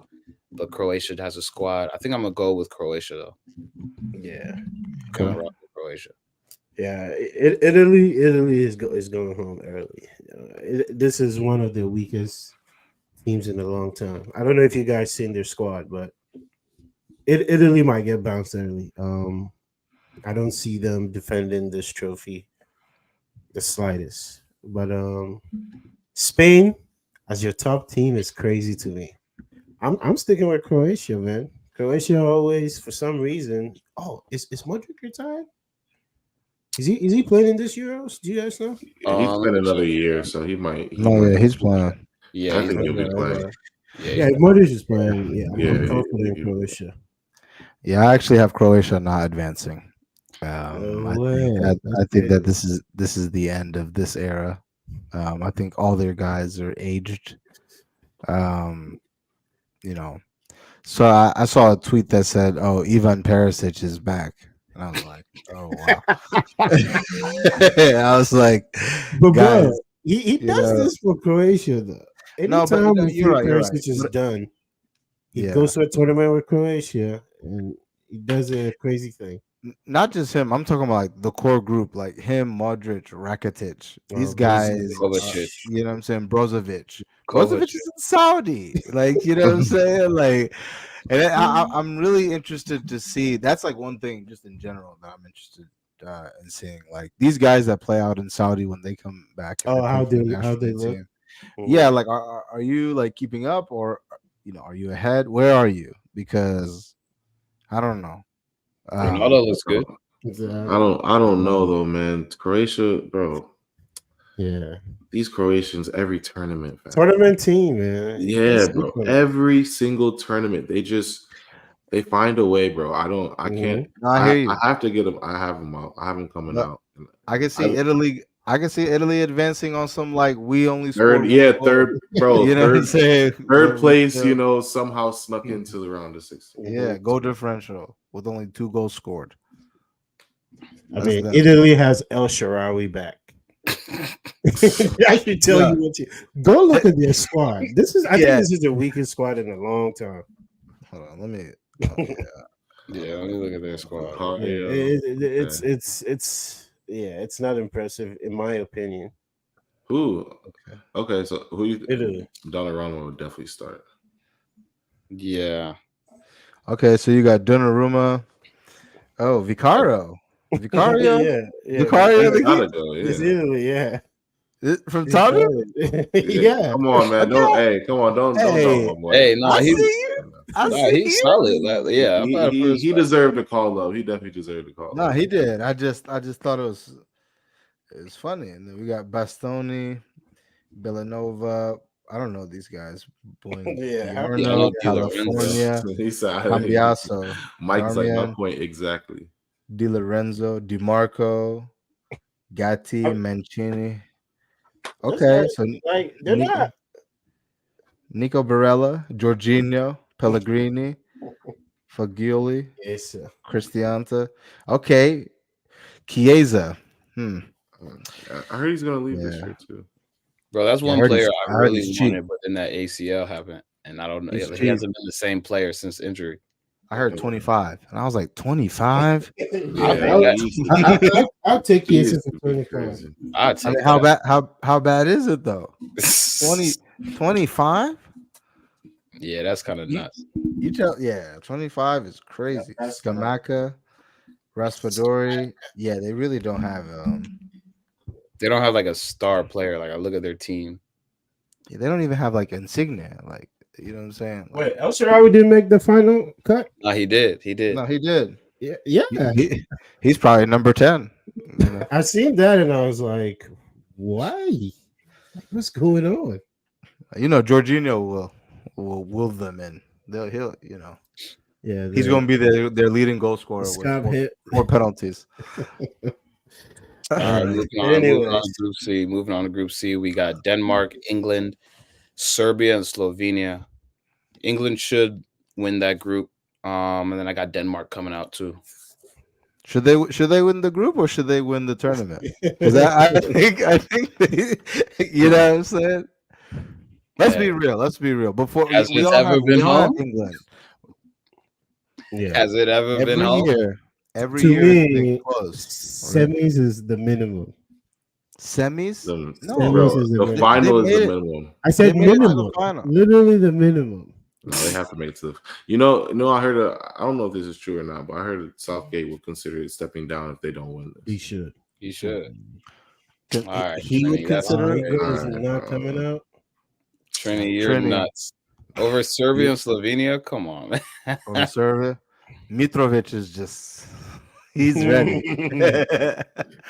but Croatia has a squad. I think I'm gonna go with Croatia though. Yeah. Gonna rock with Croatia. Yeah, Italy is going home early. This is one of the weakest teams in a long time. I don't know if you guys seen their squad, but Italy might get bounced early. I don't see them defending this trophy the slightest. But Spain as your top team is crazy to me. I'm sticking with Croatia, man. Croatia always, for some reason. Oh, is Modric retired? Is he playing in this Euros? Do you guys know? Yeah, he's let been me another check. year, so he might. He's playing. Yeah, I he's think he'll be Okay, playing. okay. yeah, Yeah, if Modric is playing. Yeah, I'm Yeah, confident he- in Croatia. Yeah, I actually have Croatia not advancing. No I way. think that That's this is the end of this era. I think all their guys are aged. You know, so I saw a tweet that said, "Oh, Ivan Perisic is back," and I was like, "Oh wow!" I was like, But "Guys, bro, he you does know- this for Croatia though. No, but Anytime you're right. You're right. Perisic is But- done, he Yeah. goes to a tournament with Croatia and he does a crazy thing. Not just him. I'm talking about like the core group, like him, Modric, Rakitic. These Oh, guys, Kovacic. you know what I'm saying? Brozovic. Kovacic. Brozovic is in Saudi. Like, you know what I'm saying? Like, and I'm really interested to see. That's like one thing just in general that I'm interested in seeing. Like these guys that play out in Saudi when they come back. and Oh, they how play for they- the how they national look? team. Yeah, like are you like keeping up, or are you ahead? Where are you? Because I don't know. Ronaldo looks good. I don't know though, man. Croatia, bro. Yeah. These Croatians, every tournament, fam. Tournament team, man. Yeah, It's bro. different. Every single tournament, they find a way, bro. I can't. No, I hear you. I have to get them. I have them out. I have them coming Look, out. I can see Italy. I can see Italy advancing on some like we only Third, scored yeah, one goal. third, bro. You know what I'm saying? Third But place, still, somehow snuck into the round of 16. Yeah, goal differential with only 2 goals scored. I That's mean, them. Italy has El Shaarawy back. I should tell Yeah. you what you go look at their squad. I think Yeah. this is the weakest squad in a long time. Hold on, let me. Yeah, let me look at their squad. Oh, yeah. It's not impressive in my opinion. Who? Okay, so who you? Italy. Donnarumma would definitely start. Yeah. Okay, so you got Donnarumma. Oh, Vicario. Vicario? yeah. Vicario, He gotta go. It's Yeah. Italy, yeah. From Tottenham? Yeah. Come on, man. Don't. Hey, come on. Don't. Hey. Don't. Boy. Hey, no, I he's see you. I see he's you. solid. Like, yeah, I'm not first. He deserved a call up. He definitely deserved a call. No, up. he did. I just thought it was funny. And then we got Bastoni, Villanova. I don't know these guys. Yeah, how- Buongiorno, Di Lorenzo. California, He said, Cambiaso, Mike's like my Darmian, point exactly. Di Lorenzo, Di Marco, Gatti, Mancini. Okay, so Like they're Nico, not. Nico Barella, Jorginho, Pellegrini, Fagioli, Yes, sir. Cristianta. Okay, Chiesa. I heard he's gonna leave this Yeah. year too. Bro, that's Yeah, I one heard player he's- I I heard really he's cheap. wanted, but then that ACL happened, and I don't know. He's He cheap. hasn't been the same player since injury. I heard 25, and I was like, 25. I'll take He Chiesa is for 25. crazy. I'd I take mean, how that. bad? How bad is it though? 25? Yeah, that's kind of nuts. You tell, yeah, 25 is crazy. That's Scamacca, Raspadori, yeah, they really don't have. They don't have like a star player. Like I look at their team. They don't even have like Insignia. Like, you know what I'm saying? Like, Wait, El Shaarawy didn't make the final cut? No, he did. He did. no, he did. Yeah. He's probably number 10. You know? I seen that and I was like, why? What's going on? Jorginho will them in. He'll Yeah, he's going to be their leading goal scorer Scott with hit. 4 penalties. All right, moving on. Anyways. To Group C. Moving on to Group C, we got Denmark, England, Serbia, and Slovenia. England should win that group. And then I got Denmark coming out too. Should they win the group or should they win the tournament? Because I think you know what I'm saying. Let's be real. Before Has we it all ever have, been we all have home? England Yeah. Has it ever been home? every To year. me, it's close. semis is the minimum. Semis? No, Semis bro. is the The minimum. final They is the made it. minimum. I said They made it to the minimum. final. Literally the minimum. No, they have to make it to the. You know. I heard. I don't know if this is true or not, but I heard that Southgate would consider stepping down if they don't win He this. should. You should. Can- All right, he would Trini, that's consider it. great. England is Alright, not bro. coming out. Trini, you're Trini. nuts. Over Serbia and Slovenia? Come on, man. Over Serbia. Mitrovic is just he's ready.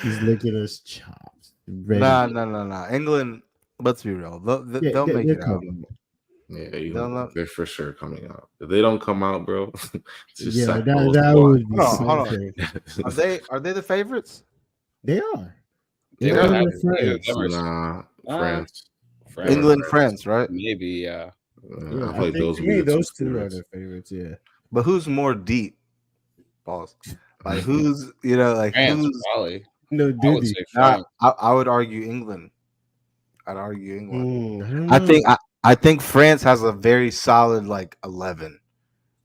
He's licking his chops. Ready. Nah. England, let's be real. They'll make they're it out. coming. Yeah, they're for sure coming out. If they don't come out, bro, just Yeah, sack the whole that squad. would be Hold on. something. Are they the favorites? They are. They Yeah. would have England, to- France. Nah, Ah. France. France. England, France, right? Maybe, yeah. Yeah, I feel like those to would be me, the those two are favorites. the favorites. Yeah. But who's more deep? Pause. Like who's like France, who's? probably. No, I would dude. say France. I would argue England. I'd argue England. I think France has a very solid 11,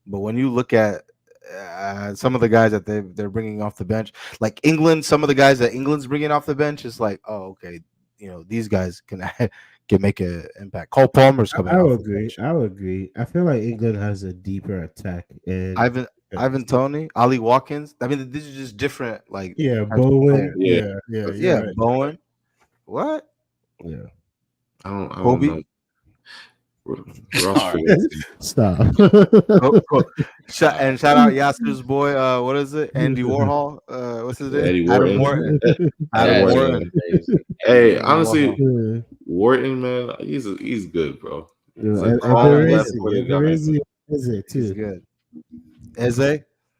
but when you look at some of the guys that they're bringing off the bench, like England, some of the guys that England's bringing off the bench is like, oh, okay, these guys can make an impact. Cole Palmer's coming. I off would the agree. bench. I would agree. I feel like England has a deeper attack. And Ivan Toney, Ali Watkins. I mean, these are just different. yeah, types of Bowen. players. Yeah. Yeah, right. Bowen. What? Yeah. I don't Kobe? know. We're All all right. Stop. Shout out Yasser's boy. What is it? Andy Warhol. What's his name? Eddie Adam Wharton. Wharton. That's Adam Wharton. Wharton. crazy. Hey, Eddie honestly, Warhol. Yeah. Wharton, man, he's good, bro. Yeah, like and calm there left is footed there guy. is it He's too. good. Eze.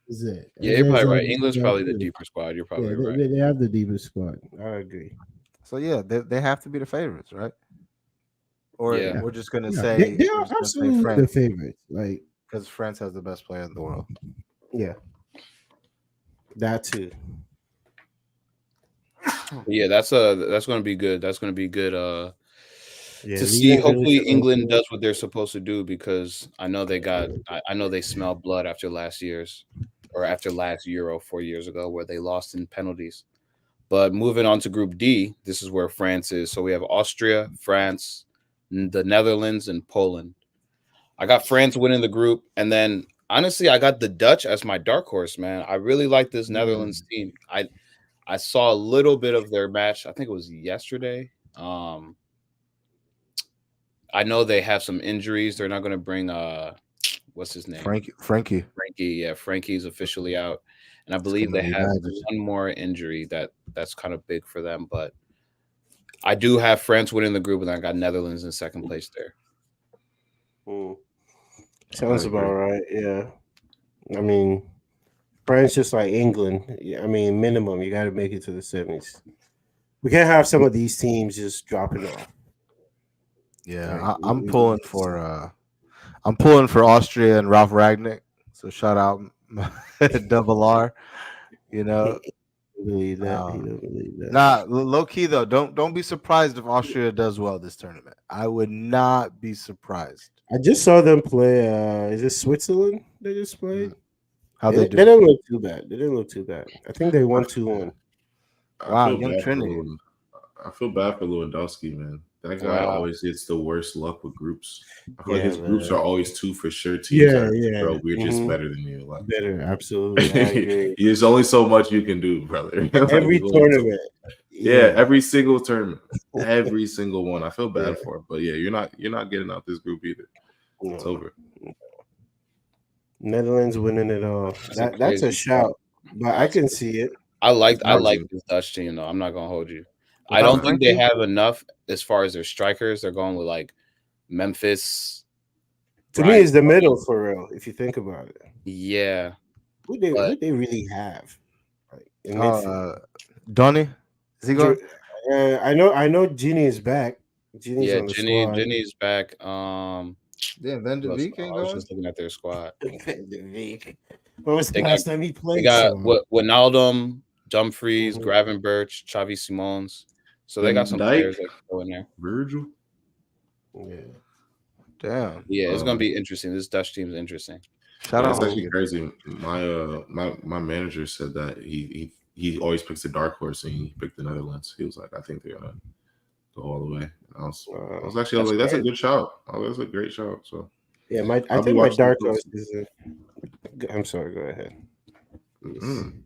Is it? Yeah, you're probably Eze's right. on- England's probably the too. deeper squad. You're Yeah, probably right. they have the deepest squad. I agree. So yeah, they have to be the favorites, right? Or Yeah. we're just gonna Yeah, say they are absolutely the France favorites. Like, because France has the best player in the world. yeah, that too. Yeah, that's going to be good. That's going to be good. Yeah, To we see, ain't really hopefully supposed England to- does what they're supposed to do, because I know I know they smell blood after last year 4 years ago, where they lost in penalties. But moving on to Group D, this is where France is. So we have Austria, France, the Netherlands, and Poland. I got France winning the group, and then honestly, I got the Dutch as my dark horse, man. I really like this Netherlands team. I saw a little bit of their match. I think it was yesterday. I know they have some injuries. They're not going to bring what's his name? Frankie. Frankie. Yeah, Frankie's officially out, and I believe they gonna be have bad. one more injury that's kind of big for them. But I do have France winning the group, and I got Netherlands in second place there. Sounds I agree. about right. Yeah, I mean, France just like England. Yeah, I mean, minimum you got to make it to the semis. We can't have some of these teams just dropping off. Yeah, Right, I'm pulling for Austria and Ralph Ragnick. So shout out Double R. He don't believe that. He don't believe that. Nah, low key though. Don't be surprised if Austria does well this tournament. I would not be surprised. I just saw them play. Is it Switzerland they just played? How They they do? didn't look too bad. They didn't look too bad. I think they won 2-1. Wow, I feel young bad for Trinity. I feel bad for Lewandowski, man. That guy Wow. always gets the worst luck with groups. I feel like Yeah, his groups man. are always 2 for sure teams. Yeah, that are, yeah. Bro, we're just Mhm. better than you. Like, Better, absolutely. I agree. there's only so much you can do, brother. Like, Every there's only so- tournament. Yeah, every single tournament, every single one. I feel bad Yeah. for him, but yeah, you're not getting out this group either. It's No. over. Netherlands winning it all. That's crazy a shout, but I can see it. I like Martin. this Dutch team though. I'm not gonna hold you. I don't think they Frankie? have enough as far as their strikers. They're going with like Memphis. To me, it's the middle for real. If you think about it, Yeah, who but they really have, like in midfield. Donny, is he going? I know Genie is back. Genie's yeah, on the squad. Jenny's back. Yeah, Van de who else? Beek ain't I was going. just looking at their squad. When was the They last time he They played? got someone? Wijnaldum, Dumfries, Mhm. Gravenberch, Xavi Simons. So they got some Van Dijk. players that can go in there. Virgil. Yeah. Damn. Yeah, it's gonna be interesting. This Dutch team is interesting. Shout Yeah, out. it's actually crazy. My manager said that he always picks a dark horse, and he picked the Netherlands. He was like, I think they're gonna go all the way. And I was like, that's a good shout. Oh, that's a great shout. So Yeah, I I'll be think my watching dark those. horse is. I'm sorry. Go ahead. mm,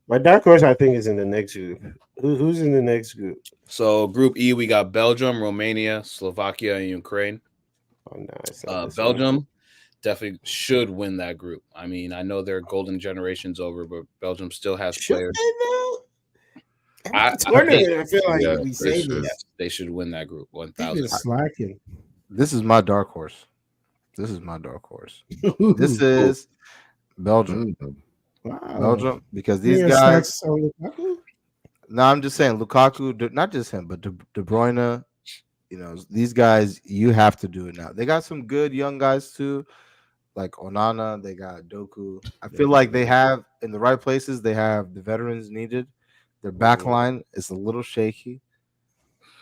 My dark horse, I think, is in the next group. Who's in the next group? So Group E, we got Belgium, Romania, Slovakia, and Ukraine. Oh no, it's not this one. Belgium definitely should win that group. I mean, I know their golden generation's over, but Belgium still has Should players. they though? I Tournament, I feel like Yeah, we they say should. this. They should win that group. They've 1,000. been slacking. This is my dark horse. This is Belgium. Wow. Belgium, because You these got guys. stacks on Lukaku? No, I'm just saying Lukaku, not just him, but De Bruyne. You know, these guys, you have to do it now. They got some good young guys too, like Onana. They got Doku. I feel like they have in the right places. They have the veterans needed. Their back line is a little shaky.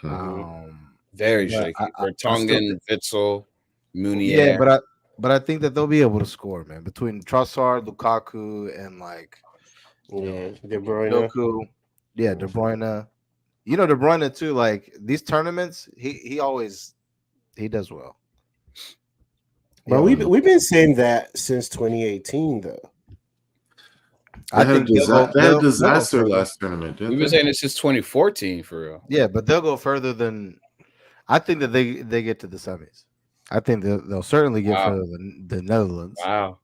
Very but shaky. I Vertonghen, Witsel, Munier. Yeah, but I think that they'll be able to score, man. Between Trossard, Lukaku, and like De Bruyne. Doku, De Bruyne. You know, De Bruyne too. Like these tournaments, he always does well. But we've been saying that since 2018, though. I think they had they'll disaster go last tournament. Didn't We've been they? saying this since 2014 for real. Yeah, but they'll go further than. I think that they get to the semis. I think they'll certainly get further than the Netherlands. Wow.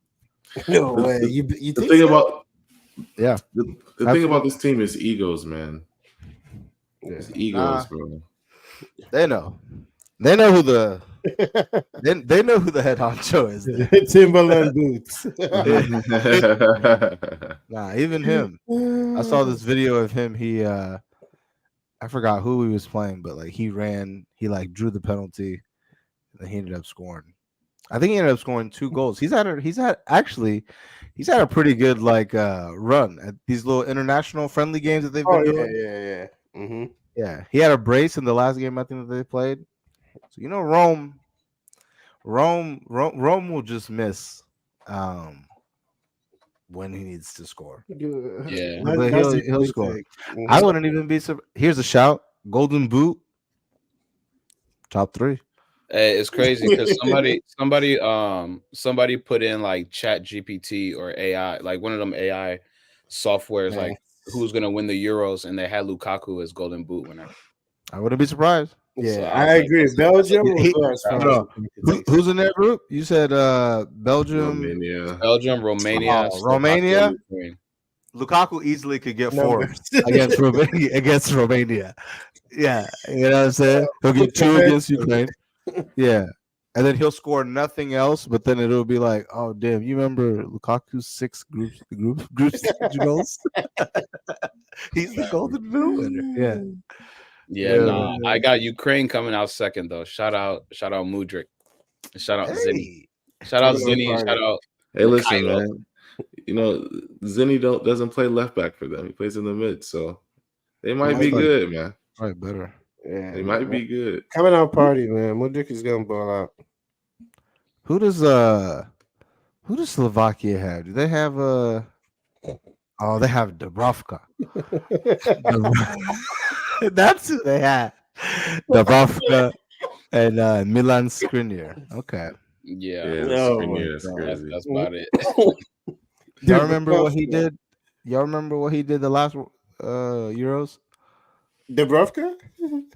No way. You The think thing so? about Yeah, the thing about this team is egos, man. Yeah. It's egos, bro. they know. They know who the they know who the head honcho is. Timberland boots. Nah, even him. I saw this video of him. He I forgot who he was playing, but like he like drew the penalty, and then he ended up scoring. I think he ended up scoring 2 goals. He's had a pretty good like run at these little international friendly games that they've been doing. Yeah. Mm-hmm. Yeah, he had a brace in the last game I think that they played. So you know, Rome will just miss when he needs to score. Yeah. But he'll score. I wouldn't even be surprised. Here's a shout: Golden Boot, top 3. Hey, it's crazy because somebody put in like Chat GPT or AI, like one of them AI softwares, like who's gonna win the Euros, and they had Lukaku as Golden Boot winner. I wouldn't be surprised. Yeah, So, I agree. Belgium Who's in that group? You said Belgium, Romania, Romania. Ukraine. Lukaku easily could get 4 against Romania. Yeah, you know what I'm saying? He'll get 2 against Ukraine. Yeah, and then he'll score nothing else. But then it'll be like, oh damn, you remember Lukaku's 6 group stage goals? He's the Golden Boot winner. Yeah. I got Ukraine coming out second though. Shout out Mudryk. Shout out Zinni. Shout out Zinni. Shout out. Hey, listen, Mikhailo. man. You know, Zinni doesn't play left back for them. He plays in the mid, so they might be good, man. Probably better. Yeah, They might be good. coming out party, man. Mudryk is gonna ball out. Who does Slovakia have? Do they have they have Dubravka. That's who they have. Dubravka and Milan Skriniar. Okay. Yeah, That's crazy. that's about it. Y'all remember what he did? Y'all remember what he did the last Euros? Dubravka?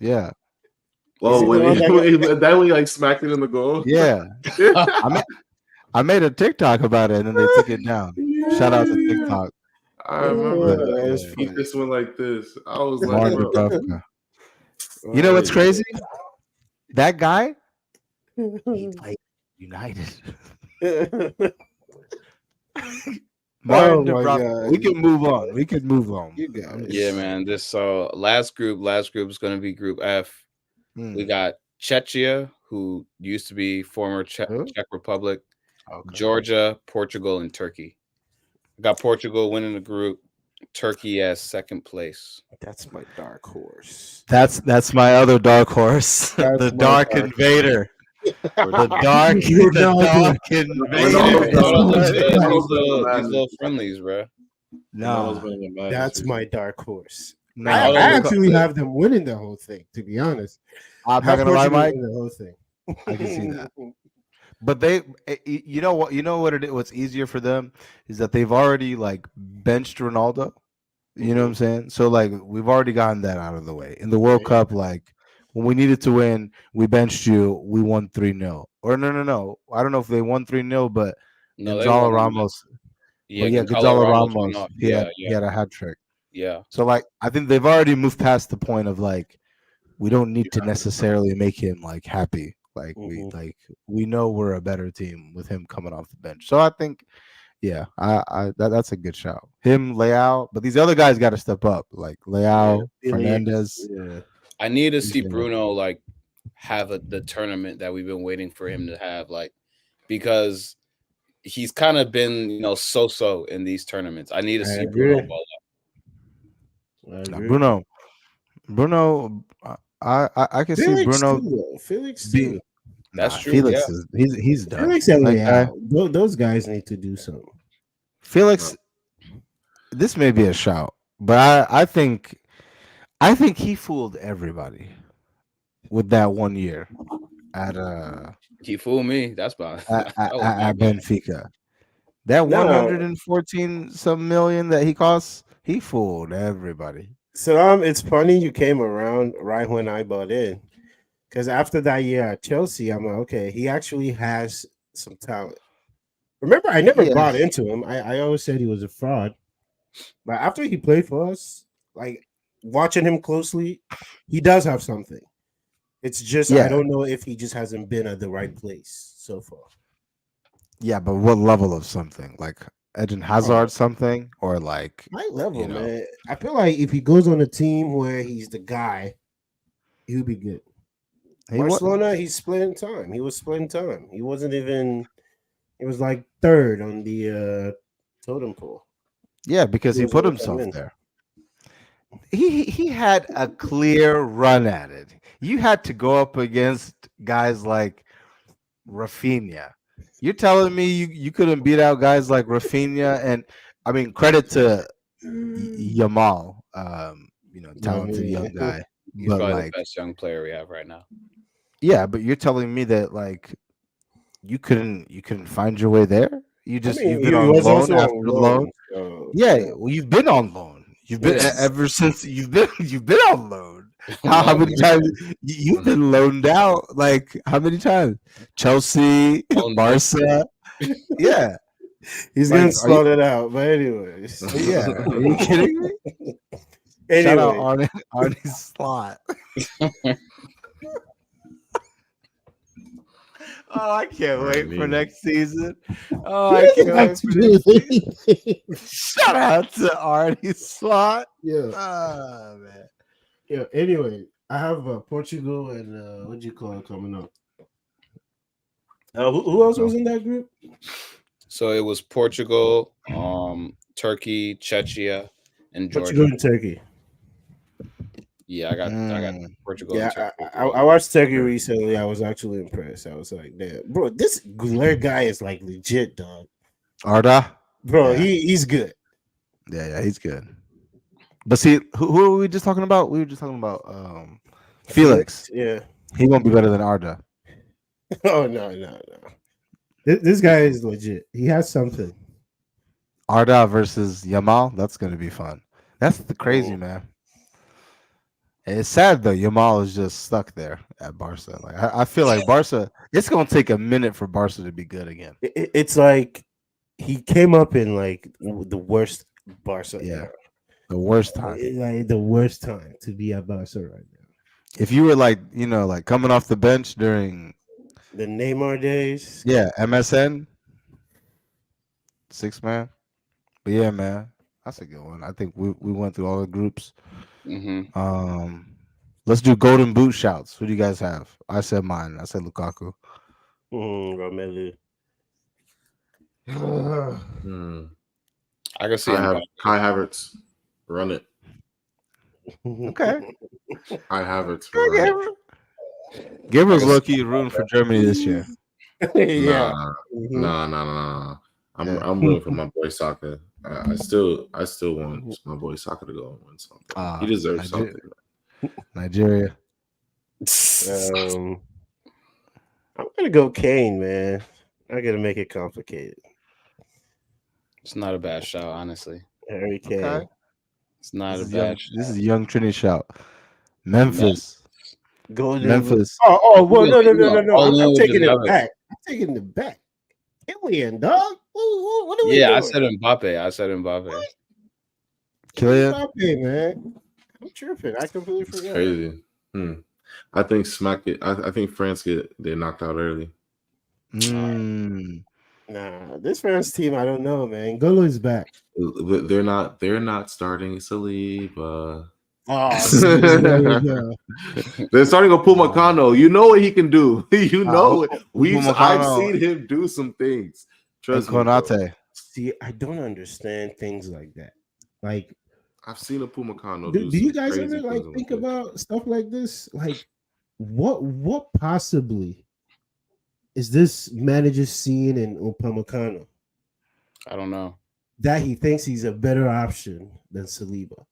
Yeah. Oh, when he like smacked it in the goal. Yeah. I made a TikTok about it and then they took it down. Shout out to TikTok. I remember that's that. He just went like this. I was Mark like, bro. Dubravka. You know what's crazy? That guy, he played United. Martin my Dubravka. God. We can move on. We can move on. You guys. Yeah, man. This so last group is going to be Group F. We got Czechia, who used to be former Czech Republic, Georgia, Portugal, and Turkey. I got Portugal winning the group, Turkey as second place. That's my dark horse. That's my other dark horse, That's the my Dark dark Invader. The Dark Invader. These little friendlies, bro. No, That's my dark horse. no. I actually have them winning the whole thing, to be honest. I'm I not have gonna lie, Portugal Mike. winning the whole thing. I can see that. But you know what? You know what? What's easier for them is that they've already like benched Ronaldo. You know what I'm saying? So like we've already gotten that out of the way. In the World Cup, like when we needed to win, we benched you. We won 3-0. Or no. I don't know if they won 3-0, but Gonzalo Ramos. Yeah, Gonzalo went Ramos. off. He had a hat trick. Yeah. So like I think they've already moved past the point of like we don't need to necessarily make him like happy. Like we know we're a better team with him coming off the bench. So I think, yeah, that's a good shout. Him, Leao, but these other guys got to step up. Like Leao, Fernandez. Yeah. I need to see Bruno like have the tournament that we've been waiting for him to have, like because he's kind of been so in these tournaments. I need to see Bruno ball up. Bruno. I can see Bruno. Felix too. That's true. Felix is he's done. Felix and Leao, those guys need to do something. Felix, this may be a shout, but I think he fooled everybody with that 1 year at he fooled me. That's about at Benfica. That 114 some million that he costs, he fooled everybody. So it's funny you came around right when I bought in, because after that year at Chelsea, I'm like, okay, he actually has some talent. Remember, I never bought into him. I always said he was a fraud, but after he played for us, like watching him closely, he does have something. It's just I don't know if he just hasn't been at the right place so far. Yeah, but what level of something? Like Eden Hazard something, or like high level, man. I feel like if he goes on a team where he's the guy, he'll be good. Barcelona, he's splitting time. He was splitting time. He wasn't even. He was like third on the totem pole. Yeah, because he put himself there. He had a clear run at it. You had to go up against guys like Rafinha. You're telling me you couldn't beat out guys like Rafinha, and I mean credit to Yamal, talented young guy. He's probably the best young player we have right now. Yeah, but you're telling me that like you couldn't find your way there. You've been on loan after loan. Well, you've been on loan. You've been ever since you've been on loan. How many times you've been loaned out? Like how many times? Chelsea, Barca. Yeah, he's getting slotted out. But anyways, yeah. Are you kidding me? Anyway. Shout out Arnie's slot. Oh, I can't wait for next season. Oh, I can't wait for next season. Shout out to Arnie's slot. Yeah. Oh, man. Yeah. Anyway, I have Portugal and what do you call it coming up? Who else was in that group? So it was Portugal, Turkey, Czechia, and Georgia. Portugal and Turkey. Yeah, I got Portugal. Yeah, I watched Turkey recently. I was actually impressed. I was like, damn, bro, this Guler guy is like legit, dog. Arda, bro, he's good. Yeah, he's good. But see, who were we just talking about? We were just talking about Felix. Yeah, he won't be better than Arda. Oh no. This guy is legit. He has something. Arda versus Yamal. That's gonna be fun. That's the crazy man. It's sad though. Yamal is just stuck there at Barca. Like I feel like Barca. It's gonna take a minute for Barca to be good again. It's like he came up in like the worst Barca era. The worst time. Like the worst time to be at Barca right now. if you were like, like coming off the bench during The Neymar days. MSN, 6 man. But yeah, man, that's a good one. I think we went through all the groups. Mm-hmm. Let's do golden boot shouts. Who do you guys have? I said mine. I said Lukaku. Romelu. I can see I him. have Kai Havertz. Run it. Okay. Kai Havertz. Run it. Gabriel's low-key rooting for Germany this year. Yeah. Nah. I'm rooting for my boy Saka. I still want my boy Saka to go and win something. He deserves something. Nigeria. I'm gonna go Kane, man. I gotta make it complicated. It's not a bad shout, honestly. Harry Kane. Okay. It's not This a bad. This is young Trini shout. Memphis. Golden. Memphis. Oh, well, no. All I'm taking in it back. I'm taking it back. Kylian, dog. What are we Yeah, doing? I said Mbappe. Kylian. Mbappe, man. I'm tripping. I completely It's forgot. crazy. I think I think France get knocked out early. Nah, this France team, I don't know, man. Golo is back. They're not starting Saliba. Oh, They're starting to pull Upamecano. You know what he can do. You know it. I've seen him do some things. Trust me. Konate. See, I don't understand things like that. Like, I've seen Upamecano. do you guys ever like think about stuff like this? Like, what possibly is this manager seeing in Upamecano I don't know. that he thinks he's a better option than Saliba?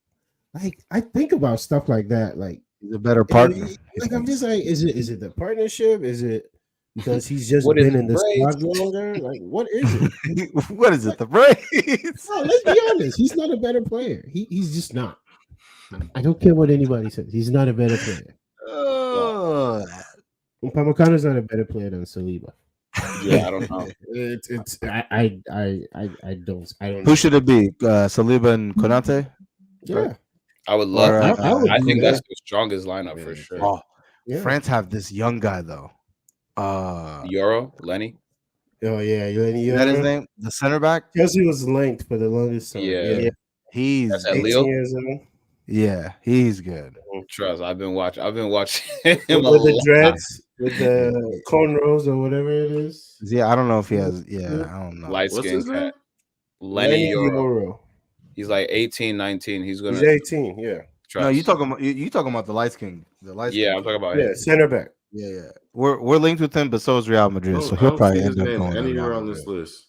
Like, I think about stuff like that. Like, He's a better partner. like I'm just like, is it the partnership? Is it because he's just What is been in the the squad longer? Like, what is it? What is it? The braids? No, let's be honest. He's not a better player. He's just not. I don't care what anybody says. He's not a better player. Upamecano's not a better player than Saliba. Yeah, I don't know. I don't know. Who should it be? Saliba and Konate? Yeah. I would love. Or, I think that. that's the strongest lineup for sure. Oh, Yeah. France have this young guy though. Euro, Lenny. Oh yeah, Is that his name? The center back? Chelsea was linked for the longest time. Yeah. He's That's at 18 Lille. years old. yeah, he's good. Trust. I've been watching him With a the lot. dreads, with the cornrows or whatever it is. Yeah, I don't know if he has. Yeah, I don't know. Light What's skin his name? cat. Lenny Euro. Euro. He's like 18, 19. He's gonna. He's 18. Yeah. Trust. No, you talking about the light skin. The light skin. Yeah, I'm talking about Yeah. him. Center back. Yeah. We're linked with him, but so is Real Madrid. So I he'll don't probably see his end up name going to anywhere Real on this Madrid. list.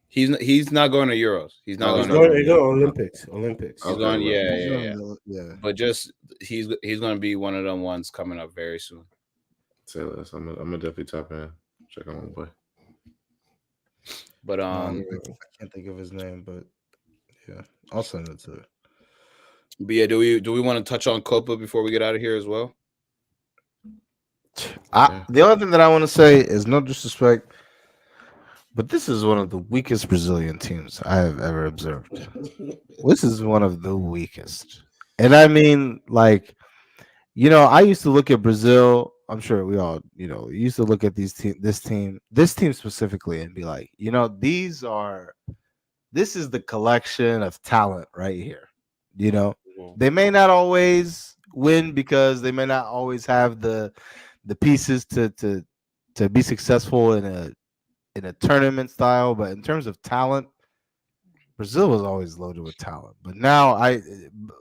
He's not going to Euros. He's not He's going to. They go Olympics. Olympics. He's Okay, going. well, Yeah. Yeah. But just he's going to be one of them ones coming up very soon. Say less. I'm gonna definitely tap in. Check out my boy. But I can't think of his name, but yeah, I'll send it to it. But yeah, do we want to touch on Copa before we get out of here as well? The only thing that I want to say is no disrespect, but this is one of the weakest Brazilian teams I have ever observed. This is one of the weakest. And I mean, like, I used to look at Brazil. I'm sure we all, used to look at this team specifically and be like, this is the collection of talent right here. They may not always win because they may not always have the pieces to be successful in a tournament style, but in terms of talent, Brazil was always loaded with talent. But now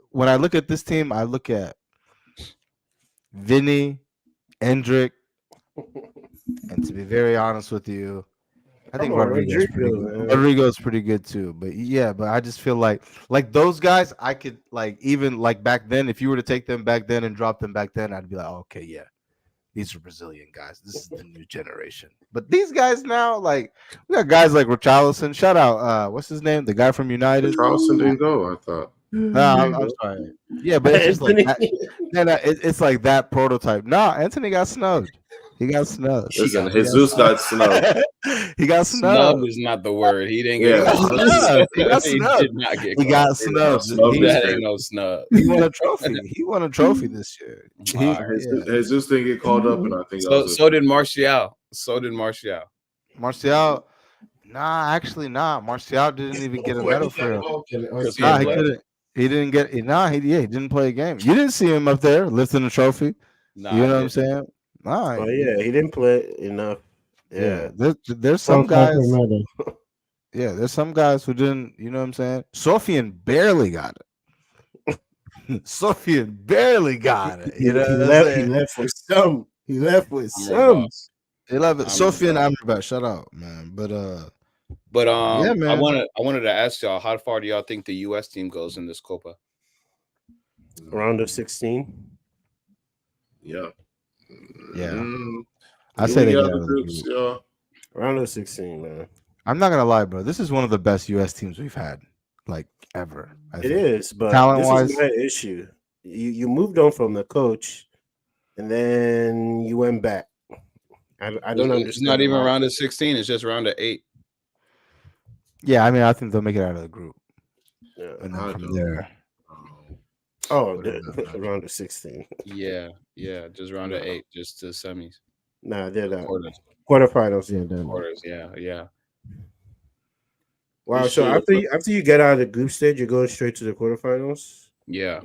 when I look at this team, I look at Vini, Endrick, and to be very honest with you, I think Rodrigo's pretty good too. But I just feel like those guys, I could even back then, if you were to take them back then and drop them back then, I'd be like, oh, okay, yeah, these are Brazilian guys. This is the new generation. But these guys now, we got guys like Richarlison. Shout out, what's his name? The guy from United. Charleston didn't go, I thought. I'm sorry. Yeah, but it's just like that. It's like that prototype. Nah, Anthony got snubbed. He got snubbed. Listen, Jesus got snubbed. He got Snub snubbed. is not the word. He didn't Yeah. get caught. He got He snubbed. did not get He caught. got snubbed. Snubbed He, is That crazy. ain't no snub. he won a trophy. He won a trophy this year. He, All right. yeah. Jesus didn't get called up, and I think that was So did Martial. So did Martial. Martial, actually, Martial didn't even get a medal for him. Because he Nah, had he played. couldn't. He didn't get. He didn't play a game. You didn't see him up there lifting a trophy. Nah, You know I what I'm didn't. saying? Nah, Oh yeah, he didn't play enough. yeah. Yeah, There's some guys. medal. Yeah, there's some guys who didn't. You know what I'm saying? Sofian barely got it. Sofian barely got it. You know he what I'm left. He saying? left with some. He left with I'm some. boss. Sofian Amrabat, shout out, man. But But Yeah, I man. wanted to ask y'all, how far do y'all think the U.S. team goes in this Copa? Round of 16. Yeah. Yeah. Mm, I do say we they get get out out the of the groups, group. yeah. Round of 16, man. I'm not gonna lie, bro. This is one of the best U.S. teams we've had, like ever. I It think. is, but Talent-wise- this is my issue. You moved on from the coach, and then you went back. I don't understand. It's not even why. round of 16. It's just round of 8. Yeah, I mean, I think they'll make it out of the group, Yeah. and then I from don't. there, Oh, round of 16. Yeah, just round of 8, just to semis, Nah, they're not. quarters, Quarterfinals. Yeah, they're not. quarters. Yeah. Wow. They So should, after you get out of the group stage, you're going straight to the quarterfinals. Yeah.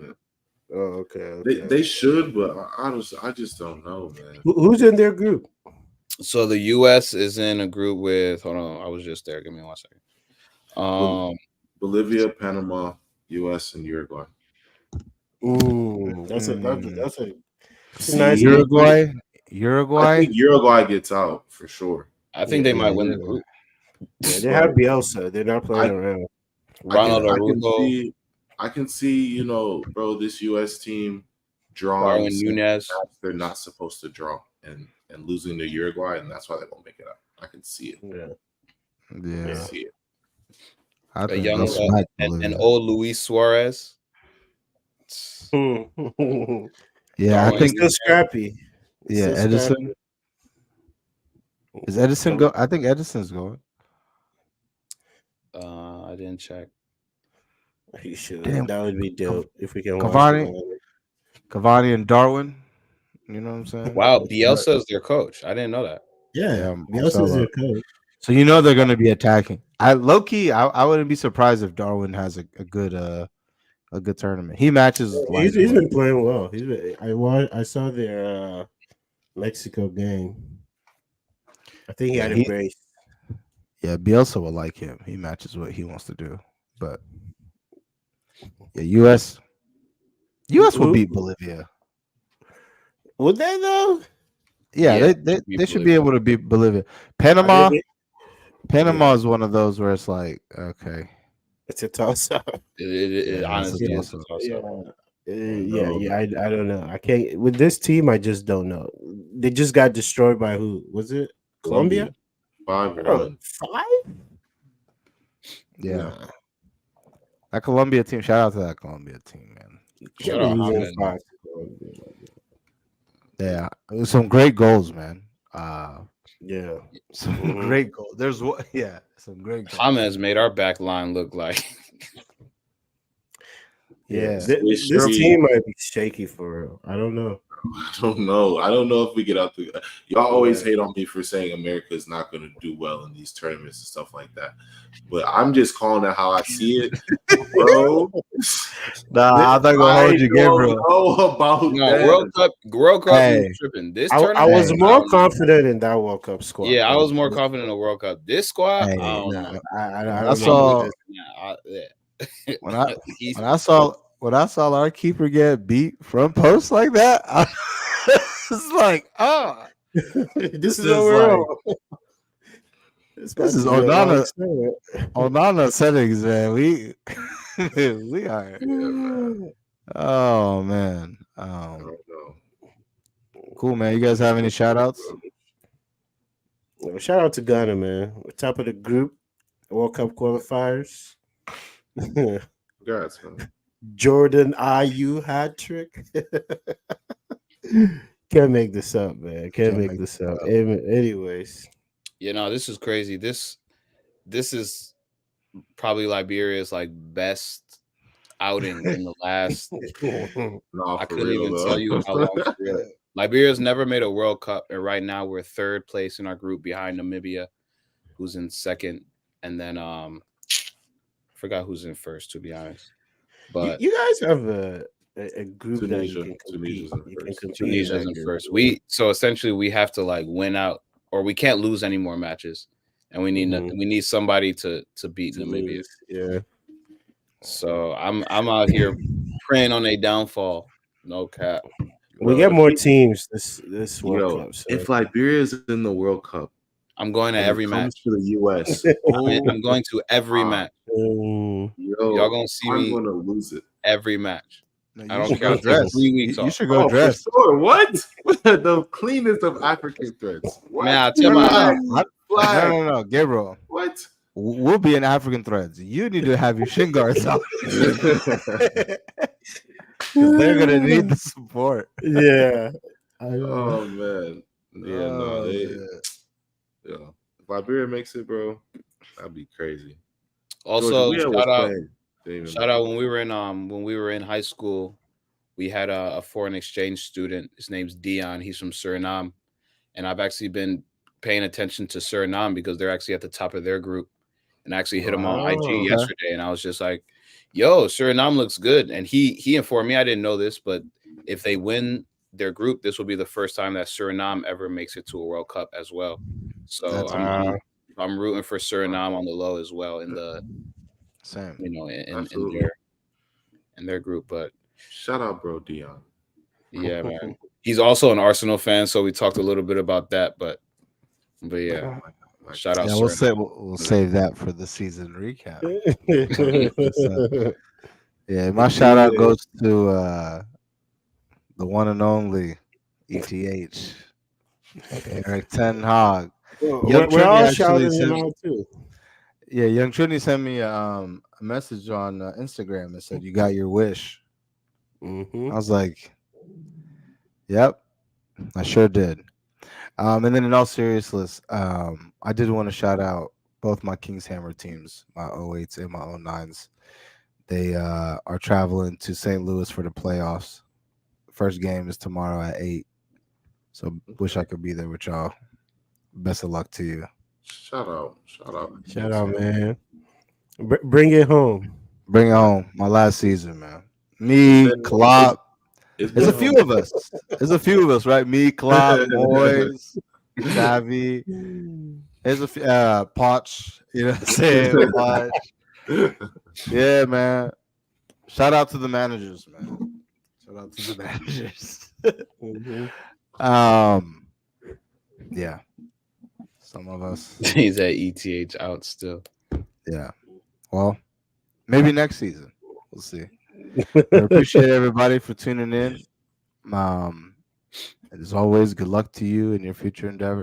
Oh, okay. They should, but I just don't know, man. Who's in their group? So the U.S. is in a group with. Hold on, I was just there. Give me 1 second. Bolivia, Panama, U.S., and Uruguay. That's a See, nice Uruguay. I think Uruguay gets out for sure. I think they might win the group. Yeah, they have Bielsa. They're not playing around. Ronald I can Arujo, see, bro, this U.S. team drawing Darwin some Nunez. match they're not supposed to draw and losing to Uruguay, and that's why they won't make it out. I can see it. I Yeah, see it. I A think young they'll smack and Bolivia. old Luis Suarez. Yeah, Darwin I think. Still scrappy. Yeah, Still Edison. scrappy. Is Edison go? I think Edison's going. I didn't check. He should. Damn. That would be dope if we can Cavani. watch it. Cavani and Darwin. You know what I'm saying? Wow, Bielsa is their coach. I didn't know that. Yeah, Yeah, Bielsa's their coach. So you know they're going to be attacking. I wouldn't be surprised if Darwin has a good tournament. He matches. He's been playing well. I saw their Mexico game. I think he had a brace. Yeah, Bielsa will like him. He matches what he wants to do. But yeah, U.S. will beat Bolivia. Would they though? Yeah, they should be able to beat Bolivia. Panama is one of those where it's like, okay, It's a toss up. It honestly is. I don't know. I can't with this team. I just don't know. They just got destroyed by who? Was it Colombia? 5-1. 5? yeah. Nah. That Colombia team. Shout out to that Colombia team, man. Shout out Ahmed. Yeah, some great goals, man. Yeah, Some great goals. There's one. Yeah, some great goals. James made our back line look like. Yeah. This team might be shaky for real. I don't know. I don't know. I don't know if we get out the. Y'all always hate on me for saying America is not going to do well in these tournaments and stuff like that. But I'm just calling it how I see it, bro. Nah, I'm not gonna hold you again, bro. Know about No, that. World Cup Hey. is tripping. This I tournament, was more confident in that World Cup squad. Yeah, I was more confident in the World Cup. This squad, Hey, I don't Nah, know. I I don't saw- know. When I saw our keeper get beat from post like that, I was like, oh, This is is overall. this is Onana settings, man. We we are. Oh man. I don't know. Cool, man. You guys have any shout outs? Shout out to Ghana, man. We're top of the group, World Cup qualifiers. Congrats, man. Jordan Ayew hat trick. Can't make this up, man. Can't Can't make make this this up. up. Anyways, This is crazy. This is probably Liberia's like best outing in the last. Nah, I for couldn't real, even though. tell you how long. For real. Liberia's never made a World Cup, and right now we're third place in our group behind Namibia, who's in second, and then I forgot who's in first, to be honest. But you guys have a group that you Tunisia. can compete. Tunisia's in You can first. compete. Tunisia's in first. So essentially we have to like win out, or we can't lose any more matches, and we need somebody to beat Namibia. Yeah. So I'm out here praying on a downfall. No cap. We Bro, get if more we- teams this World Yo, Cup. So. if Liberia's in the World Cup, I'm going to and every it match. comes to the US, I'm going to every match. Mm. yo, Y'all gonna see I'm me gonna lose it. every match. No, I you don't should care. go I'll take dress. 3 weeks You off. should go For dress. sure. What? The cleanest of African threads. What? Man, I tell No, my no, Flag. no, Gabriel. What? We'll be in African threads. You need to have your shin guards out. 'Cause they're gonna need the support. Yeah. I know. Oh man. Yeah, no, they yeah. If Liberia makes it, bro, that'd be crazy. also Georgia Weah was playing. Didn't even shout out when we were in high school, we had a foreign exchange student. His name's Dion. He's from Suriname, and I've actually been paying attention to Suriname because they're actually at the top of their group, and I actually hit him on IG yesterday, and I was just like, "Yo, Suriname looks good." And he informed me, I didn't know this, but if they win their group, this will be the first time that Suriname ever makes it to a World Cup as well. So That's I'm rooting for Suriname on the low as well in the same. in their group. But Shout out, bro, Dion. yeah, man. He's also an Arsenal fan, so we talked a little bit about that. But yeah, shout out. Yeah, we'll save that for the season recap. Yeah, my shout out goes to the one and only ETH, Eric Ten Hag. We're all shouting him out too. Yeah, Young Trini sent me a message on Instagram and said, "You got your wish." I was like, "Yep, I sure did." And then in all seriousness, I did want to shout out both my Kings Hammer teams, my 08s and my 09s. They are traveling to St. Louis for the playoffs. First game is tomorrow at 8. So wish I could be there with y'all. Best of luck to you. Shout out, man. Bring it home. Bring it home. My last season, man. Me, Klopp. There's a few of us. Right? Me, Klopp, Moyes, Xavi. There's a few. Poch. You know what I'm saying? Poch. Yeah, man. Shout out to the managers, man. Shout out to the managers. Yeah. Some of us. He's at ETH out still. Yeah. Well, maybe next season. We'll see. I appreciate everybody for tuning in. And as always, good luck to you in your future endeavors.